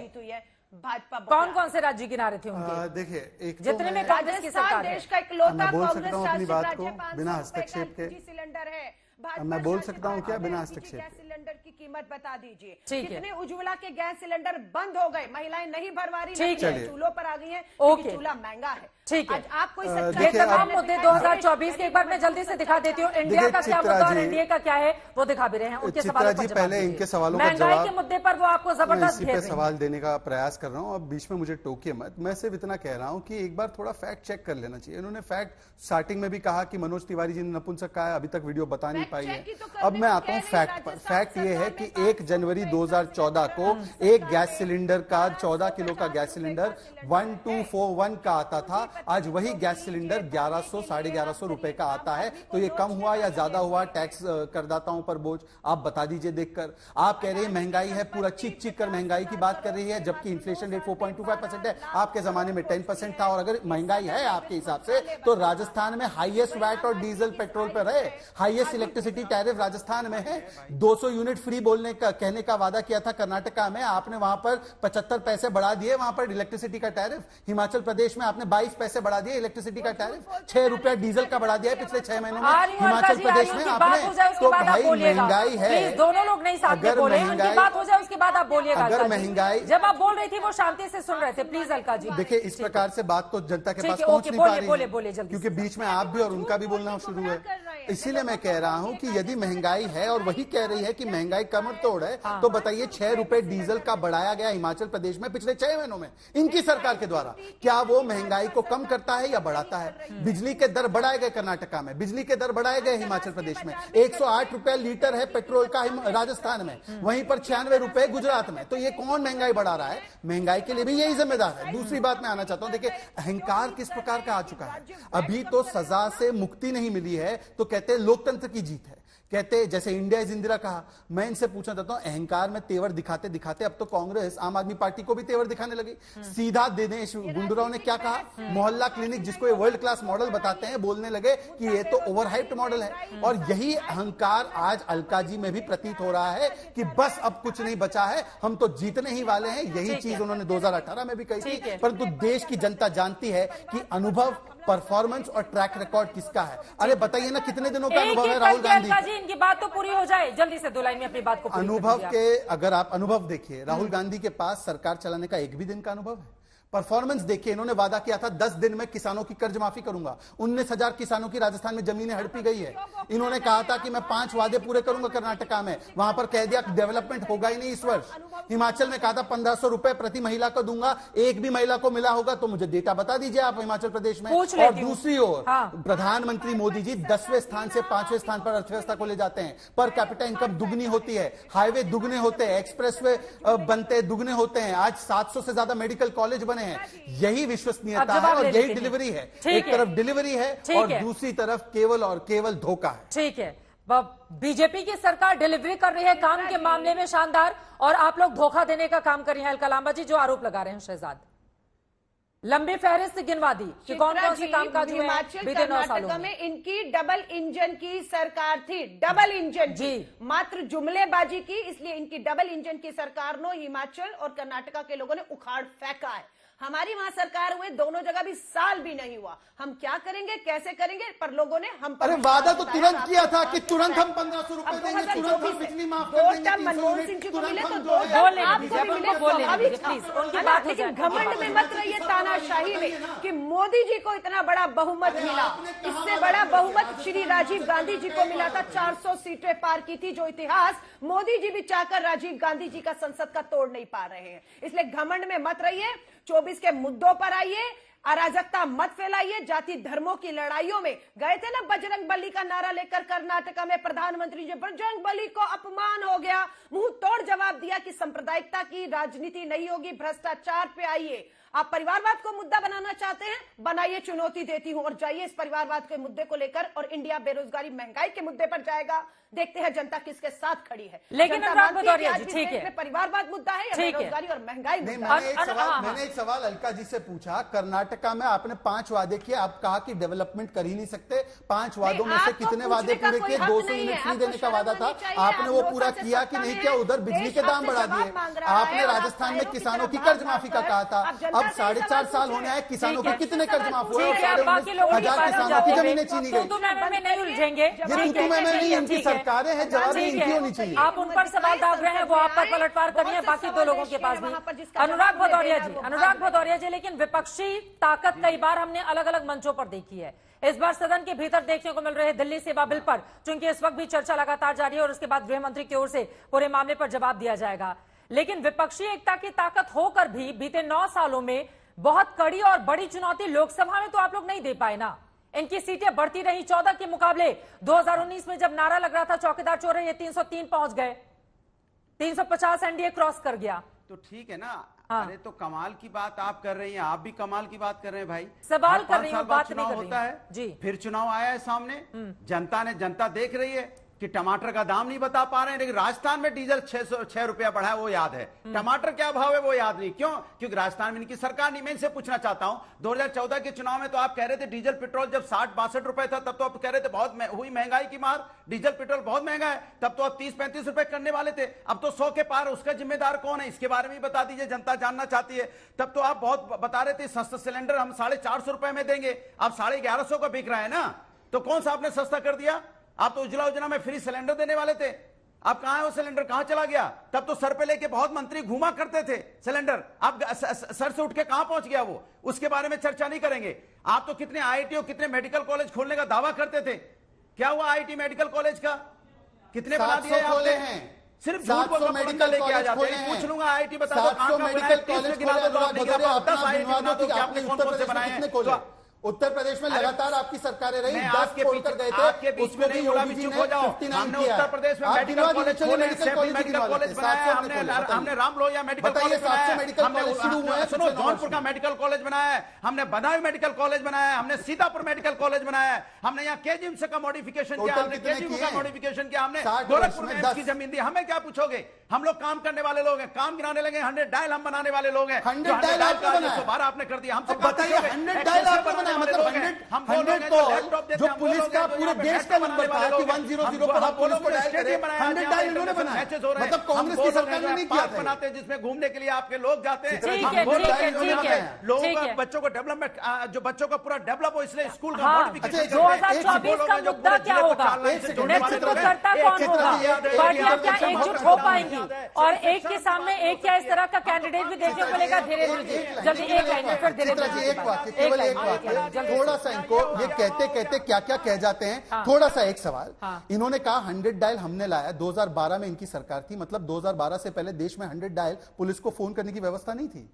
भाजपा कौन कौन से राज्य गिना रहे थे उनके? देखिए, एक जितने में कांग्रेस की सरकार है, देश का इकलौता कांग्रेस शासित राज्य, बिना हस्तक्षेप के सिलेंडर है। मैं बोल सकता हूं क्या बिना हस्तक्षेप? गैस सिलेंडर की कीमत बता दीजिए। ठीक कितने उज्ज्वला के गैस सिलेंडर बंद हो गए, महिलाएं नहीं भरवा रही, चूल्हों पर आ गई हैं, ओके, चूल्हा महंगा है। ठीक है, आप कोई ये तमाम मुद्दे 2024 के एक बार मैं जल्दी से दिखा देती हूँ। इंडिया का क्या मुद्दा और एनडीए का क्या है वो दिखा भी रहे हैं। उनके सवालों पर पहले इनके सवालों का महंगाई के मुद्दे पर वो आपको जबरदस्त इसी पे सवाल देने का प्रयास कर रहा हूँ। अब बीच में मुझे टोकिए मत। मैं सिर्फ इतना कह रहा हूँ कि एक बार थोड़ा फैक्ट चेक कर लेना चाहिए। इन्होंने फैक्ट स्टार्टिंग में भी कहा कि मनोज तिवारी जी ने नपुंसक कहा है, अभी तक वीडियो बता नहीं पाई है। अब मैं आता हूं फैक्ट पर। फैक्ट ये है कि 1 जनवरी 2014 को एक गैस सिलेंडर का 14 किलो का गैस सिलेंडर 1241 का आता था। आज वही गैस सिलेंडर 1100 साढ़े 1100 रुपए का आता है। तो ये कम हुआ या ज्यादा हुआ टैक्स करदाताओं पर बोझ? आप बता दीजिए देखकर। आप कह रहे हैं महंगाई है, पूरा चीख चीख कर महंगाई की बात कर रही है, जबकि इन्फ्लेशन रेट 4.25% है। आपके जमाने में 10% था। और अगर महंगाई है आपके हिसाब से तो राजस्थान में हाईएस्ट वैट और डीजल पेट्रोल पर है, हाईएस्ट इलेक्ट्रिसिटी टैरिफ राजस्थान में है। 200 यूनिट फ्री बोलने का कहने का वादा किया था कर्नाटका में, आपने वहां पर 75 पैसे बढ़ा दिए वहां पर इलेक्ट्रिसिटी का टैरिफ। हिमाचल प्रदेश में आपने 22 पैसे बढ़ा दिए इलेक्ट्रिसिटी का टैरिफ। 6 रुपया डीजल का बढ़ा दिया है पिछले 6 महीनों में हिमाचल प्रदेश में आपने। तो भाई महंगाई है, दोनों लोग नहीं साथ में बोले, उनकी बात हो जाए उसके बाद आप बोलिएगा। अगर महंगाई, जब आप बोल रही थी वो शांति से सुन रहे थे, प्लीज अलका जी। देखिए, इस प्रकार से बात तो जनता के पास पहुंच नहीं पा रही है, बोले जल्दी, क्योंकि बीच में आप भी और उनका भी बोलना शुरू है। इसीलिए मैं कह रहा हूं कि यदि महंगाई है और वही कह रही है कि महंगाई कमर तोड़ है, तो बताइए 6 रुपए डीजल का बढ़ाया गया हिमाचल प्रदेश में पिछले 6 महीनों में इनकी सरकार के द्वारा, क्या वो महंगाई को कम करता है या बढ़ाता है? बिजली के दर बढ़ाए गए कर्नाटका में, बिजली के दर बढ़ाए गए हिमाचल प्रदेश में, 108 रुपए लीटर है पेट्रोल का राजस्थान में, वहीं पर 96 रुपए गुजरात में। तो ये कौन महंगाई बढ़ा रहा है? महंगाई के लिए भी यही जिम्मेदार है। दूसरी बात मैं आना चाहता हूं, देखिए अहंकार किस प्रकार का आ चुका है। अभी तो सजा से मुक्ति नहीं मिली है तो कहते हैं लोकतंत्र की जीत है, कहते जैसे इंडिया इज इंदिरा कहा। मैं इनसे पूछना चाहता हूं, अहंकार में तेवर दिखाते दिखाते अब तो कांग्रेस आम आदमी पार्टी को भी तेवर दिखाने लगी। सीधा दिनेश गुंडूराव ने क्या कहा, मोहल्ला क्लिनिक जिसको ये वर्ल्ड क्लास मॉडल बताते हैं, बोलने लगे कि ये तो ओवरहाइप्ड मॉडल है। और यही अहंकार आज अलकाजी में भी प्रतीत हो रहा है कि बस अब कुछ नहीं बचा है, हम तो जीतने ही वाले हैं। यही चीज उन्होंने 2018 में भी कही थी, परंतु देश की जनता जानती है कि अनुभव, परफॉर्मेंस और ट्रैक रिकॉर्ड किसका है। अरे बताइए ना, कितने दिनों का अनुभव है राहुल गांधी? इनकी बात तो पूरी हो जाए, जल्दी से 2 लाइन में अपनी बात को अनुभव के, अगर आप अनुभव देखिए, राहुल गांधी के पास सरकार चलाने का एक भी दिन का अनुभव है? परफॉर्मेंस देखिए, इन्होंने वादा किया था 10 दिन में किसानों की कर्ज माफी करूंगा। 19,000 किसानों की राजस्थान में जमीनें हड़पी गई है। इन्होंने कहा था कि मैं 5 वादे पूरे करूंगा कर्नाटका में, वहां पर कह दिया डेवलपमेंट होगा ही नहीं इस वर्ष। हिमाचल में कहा था 1500 रुपए प्रति महिला को दूंगा, एक भी महिला को मिला होगा तो मुझे डेटा बता दीजिए आप हिमाचल प्रदेश में। और दूसरी ओर प्रधानमंत्री मोदी जी 10वें स्थान से 5वें स्थान पर अर्थव्यवस्था को ले जाते हैं। पर कैपिटा इनकम दुगनी होती है, हाईवे दुगने होते हैं, एक्सप्रेसवे बनते दुगने होते हैं। आज 700 से ज्यादा मेडिकल कॉलेज बने हैं। यही विश्वसनीयता है और यही डिलीवरी है। एक तरफ डिलीवरी है और दूसरी तरफ केवल और केवल धोखा है। ठीक है, बीजेपी की सरकार डिलीवरी कर रही है काम के मामले में शानदार, और आप लोग धोखा देने का काम कर रहे हैं। अलका लांबा जी जो आरोप लगा रहे हैं शहजाद, लंबी फहरिस्त गिनवा दी कि कौन कौन से कामकाज हुए बीते 9 सालों में। इनकी डबल इंजन की सरकार थी, डबल इंजन जी, मात्र जुमलेबाजी की, इसलिए इनकी डबल इंजन की सरकार ने हिमाचल और कर्नाटका के लोगों ने उखाड़ फेंका है। हमारी वहां सरकार हुए, दोनों जगह भी साल भी नहीं हुआ। हम क्या करेंगे, कैसे करेंगे, पर लोगों ने हम पर वादा तो तुरंत किया था कि तुरंत हम 1500 रुपए देंगे, तुरंत हम बिजली माफ कर देंगे। मनमोहन सिंह जी को मिले तो लेकिन घमंड में मत रहिए तानाशाही में कि मोदी जी को इतना बड़ा बहुमत मिला। इससे बड़ा बहुमत श्री राजीव गांधी जी को मिला था, 400 सीटें पार की थी, जो इतिहास मोदी जी भी चाहकर राजीव गांधी जी का संसद का तोड़ नहीं पा रहे हैं। इसलिए घमंड में मत रहिए, 24 के मुद्दों पर आइए, अराजकता मत फैलाइए। जाति धर्मों की लड़ाइयों में गए थे ना बजरंग बली का नारा लेकर कर्नाटका में प्रधानमंत्री जी, बजरंग बली को अपमान हो गया, मुंह तोड़ जवाब दिया कि सांप्रदायिकता की राजनीति नहीं होगी, भ्रष्टाचार पे आइए। आप परिवारवाद को मुद्दा बनाना चाहते हैं, बनाइए, चुनौती देती हूं, और जाइए इस परिवारवाद के मुद्दे को लेकर, और इंडिया बेरोजगारी महंगाई के मुद्दे पर जाएगा। देखते हैं जनता किसके साथ खड़ी है। लेकिन अनुराग भदौरिया जी, ठीक है, परिवारवाद मुद्दा है या बेरोजगारी और महंगाई मुद्दा? मैंने एक सवाल अलका जी से पूछा, कर्नाटका में आपने 5 वादे किए, आप कहा कि डेवलपमेंट कर ही नहीं सकते। 5 वादों में से कितने वादे पूरे किए? 200 यूनिट फ्री देने का वादा था, आपने वो पूरा किया कि नहीं किया? उधर बिजली के दाम बढ़ा दिए। आपने राजस्थान में किसानों की कर्ज माफी का कहा था, अब 4.5 साल होने आए, किसानों के कितने कर्ज माफ हुए? 19,000 किसानों की जमीनें छीनी गई। में नहीं उलझेंगे, ये नहीं, इनकी सरकारें हैं, जवाब इनकी होनी चाहिए। आप उन पर सवाल दाग रहे हैं, वो आप पर पलटवार करिए, बाकी 2 लोगों के पास भी। अनुराग भदौरिया जी, लेकिन विपक्षी ताकत कई बार हमने अलग अलग मंचों पर देखी है। इस बार सदन के भीतर देखने को मिल रहे दिल्ली सेवा बिल पर, चूंकि इस वक्त भी चर्चा लगातार जारी है और उसके बाद गृह मंत्री की ओर से पूरे मामले पर जवाब दिया जाएगा। लेकिन विपक्षी एकता की ताकत होकर भी बीते 9 सालों में बहुत कड़ी और बड़ी चुनौती लोकसभा में तो आप लोग नहीं दे पाए ना। इनकी सीटें बढ़ती रही, 14 के मुकाबले 2019 में जब नारा लग रहा था चौकीदार चोर है, ये 303 पहुंच गए, 350 एनडीए क्रॉस कर गया। तो ठीक है ना। अरे तो कमाल की बात आप कर रही हैं, आप भी कमाल की बात कर रहे हैं भाई। सवाल कर रही हूं, बात नहीं कर रही होता है जी। फिर चुनाव आया है सामने, जनता देख रही है कि टमाटर का दाम नहीं बता पा रहे हैं, लेकिन राजस्थान में डीजल 6 रुपया बढ़ा है वो याद है, टमाटर क्या भाव है वो याद नहीं। क्यों? क्योंकि राजस्थान में इनकी सरकार नहीं। मैं इनसे पूछना चाहता हूं, 2014 के चुनाव में तो आप कह रहे थे डीजल पेट्रोल जब 60-62 रुपए था, तब तो आप कह रहे थे बहुत हुई महंगाई की मार, डीजल पेट्रोल बहुत महंगा है, तब तो आप 30-35 रुपए करने वाले थे, अब तो 100 के पार। उसका जिम्मेदार कौन है, इसके बारे में बता दीजिए, जनता जानना चाहती है। तब तो आप बहुत बता रहे थे सस्ता सिलेंडर हम 450 रुपए में देंगे, अब 1150 का बिक रहा है ना, तो कौन सा आपने सस्ता कर दिया? आप तो उज्ज्वला योजना में फ्री सिलेंडर देने वाले थे, अब कहां है वो सिलेंडर, कहां चला गया? तब तो सर पे लेके बहुत मंत्री घूमा करते थे सिलेंडर, अब सर से उठ के कहां पहुंच गया वो? उसके बारे में चर्चा नहीं करेंगे। आप तो कितने आईआईटी और कितने मेडिकल कॉलेज खोलने का दावा करते थे, क्या हुआ आईटी मेडिकल कॉलेज का? कितने बना 700 दिए खोले आपने? हैं। सिर्फ झूठ बोल मेडिकल लेके आ कॉलेज जाते खोले हैं। हैं। पूछ लूंगा आईटी बता दो 700 मेडिकल कॉलेज खोले अनुराग भदौरिया, अपना गिनवा दो कि आपने उत्तर प्रदेश में कितने खोले? उत्तर प्रदेश में लगातार आपकी सरकारें रही, 10 खोलकर गए थे, उसमें भी योगी जी ने 59 हमने किया। उत्तर प्रदेश में आप मेडिकल गिनवा कॉलेज दीजिए, खोले, मेडिकल कॉलेज मेडिकल कॉलेज बनाया, हमने राम लोहिया मेडिकल बताइए, कॉलेज 700 बनाया, मेडिकल हमने कॉलेज शुरू हुए हैं सुनो जौनपुर का मेडिकल कॉलेज बनाया है, हमने बदायूं मेडिकल कॉलेज बनाया है, हमने सीतापुर मेडिकल कॉलेज बनाया है, हमने यहाँ केजीएमसी का मॉडिफिकेशन किया, हमने केजीएमसी का मॉडिफिकेशन किया, हमने गोरखपुर में एम्स की जमीन दी। हमें क्या पूछोगे? हम लोग काम करने वाले लोग हैं, काम गिनाने लगे। 100 डायल हम बनाने वाले लोग हैं। 100 डायल आपने बनाया, 112 आपने कर दिया। हमसे बताइए 100 डायल आपने बनाया, मतलब 100 कॉल जो पुलिस का पूरे देश का नंबर था कि 100 पर आप पुलिस को डायल करें, 100 डायल इन्होंने बनाया। मतलब कांग्रेस की सरकार ने नहीं किया था। बनाते हैं जिसमें घूमने के लिए आपके लोग जाते हैं, लोगों का बच्चों को डेवलपमेंट, जो बच्चों का पूरा डेवलप हो, इसलिए स्कूल का हाँ, मॉडिफिकेशन 2024 का मुद्दा क्या होगा? नेतृत्वकर्ता कौन होगा? पार्टियां क्या एकजुट हो पाएंगी? और एक के सामने एक क्या इस तरह का कैंडिडेट भी देखने को मिलेगा? धीरेन्द्र जी जल्दी एक लाइन में, फिर धीरेन्द्र जी एक बात, केवल एक बात, थोड़ा सा इनको ये कहते कहते क्या क्या कह जाते हैं। थोड़ा सा एक सवाल, इन्होंने कहा 100 डायल हमने लाया, 2012 में इनकी सरकार थी, मतलब 2012 से पहले देश में 100 डायल पुलिस को फोन करने की व्यवस्था नहीं थी।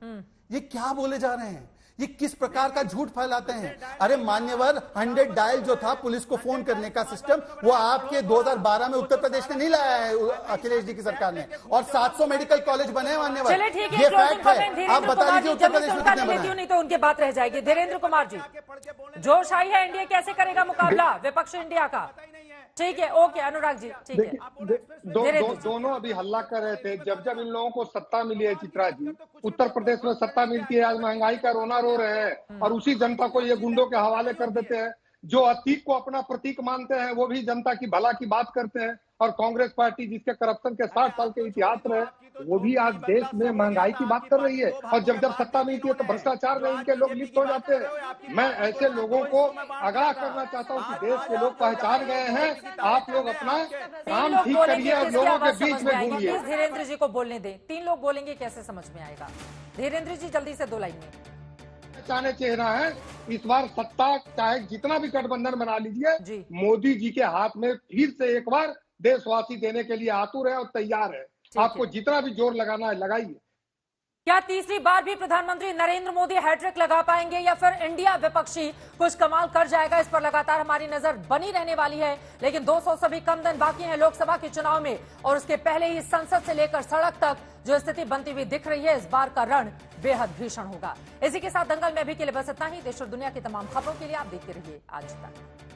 ये क्या बोले जा रहे हैं? ये किस प्रकार का झूठ फैलाते हैं? अरे मान्यवर, 100 डायल जो था पुलिस को फोन करने का सिस्टम, वो आपके 2012 में उत्तर प्रदेश ने नहीं लाया है, अखिलेश जी की सरकार ने। और 700 मेडिकल कॉलेज बने हैं मान्यवर, चलिए ठीक ये फैक्ट है। आप बता दीजिए उत्तर प्रदेश में कितने बने? नहीं तो उनकी बात रह जाएगी। धीरेन्द्र कुमार जी, जोश आई है, एनडीए कैसे करेगा मुकाबला विपक्ष इंडिया का? ठीक है, ओके अनुराग जी, ठीक है। दोनों अभी हल्ला कर रहे थे। जब जब इन लोगों को सत्ता मिली है चित्रा जी, उत्तर प्रदेश में सत्ता मिलती है, आज महंगाई का रोना रो रहे हैं और उसी जनता को ये गुंडों के हवाले कर देते हैं। जो अतीक को अपना प्रतीक मानते हैं वो भी जनता की भला की बात करते हैं। और कांग्रेस पार्टी जिसके करप्शन के 60 साल के इतिहास रहे, वो भी आज देश में महंगाई की बात कर रही है। और जब जब सत्ता मिलती है तो भ्रष्टाचार में इनके लोग लिप्त हो जाते हैं। मैं ऐसे लोगों को आगाह करना चाहता हूँ कि देश के लोग पहचान गए हैं, आप लोग अपना काम ठीक करिए और लोगों के बीच में घूमिए। धीरेन्द्र जी को बोलने दें, 3 लोग बोलेंगे कैसे समझ में आएगा? धीरेन्द्र जी जल्दी से 2 लाइन में। चाहने चेहरा है इस बार सत्ता, चाहे जितना भी गठबंधन बना लीजिए, मोदी जी के हाथ में फिर से एक बार देशवासी देने के लिए आतुर है और तैयार है। आपको जितना भी जोर लगाना है लगाइए। क्या तीसरी बार भी प्रधानमंत्री नरेंद्र मोदी हैट्रिक लगा पाएंगे या फिर इंडिया विपक्षी कुछ कमाल कर जाएगा? इस पर लगातार हमारी नजर बनी रहने वाली है। लेकिन 200 से भी कम दिन बाकी हैं लोकसभा के चुनाव में और उसके पहले ही संसद से लेकर सड़क तक जो स्थिति बनती हुई दिख रही है, इस बार का रण बेहद भीषण होगा। इसी के साथ दंगल में अभी के लिए बस इतना ही। देश और दुनिया की तमाम खबरों के लिए आप देखते रहिए आज तक।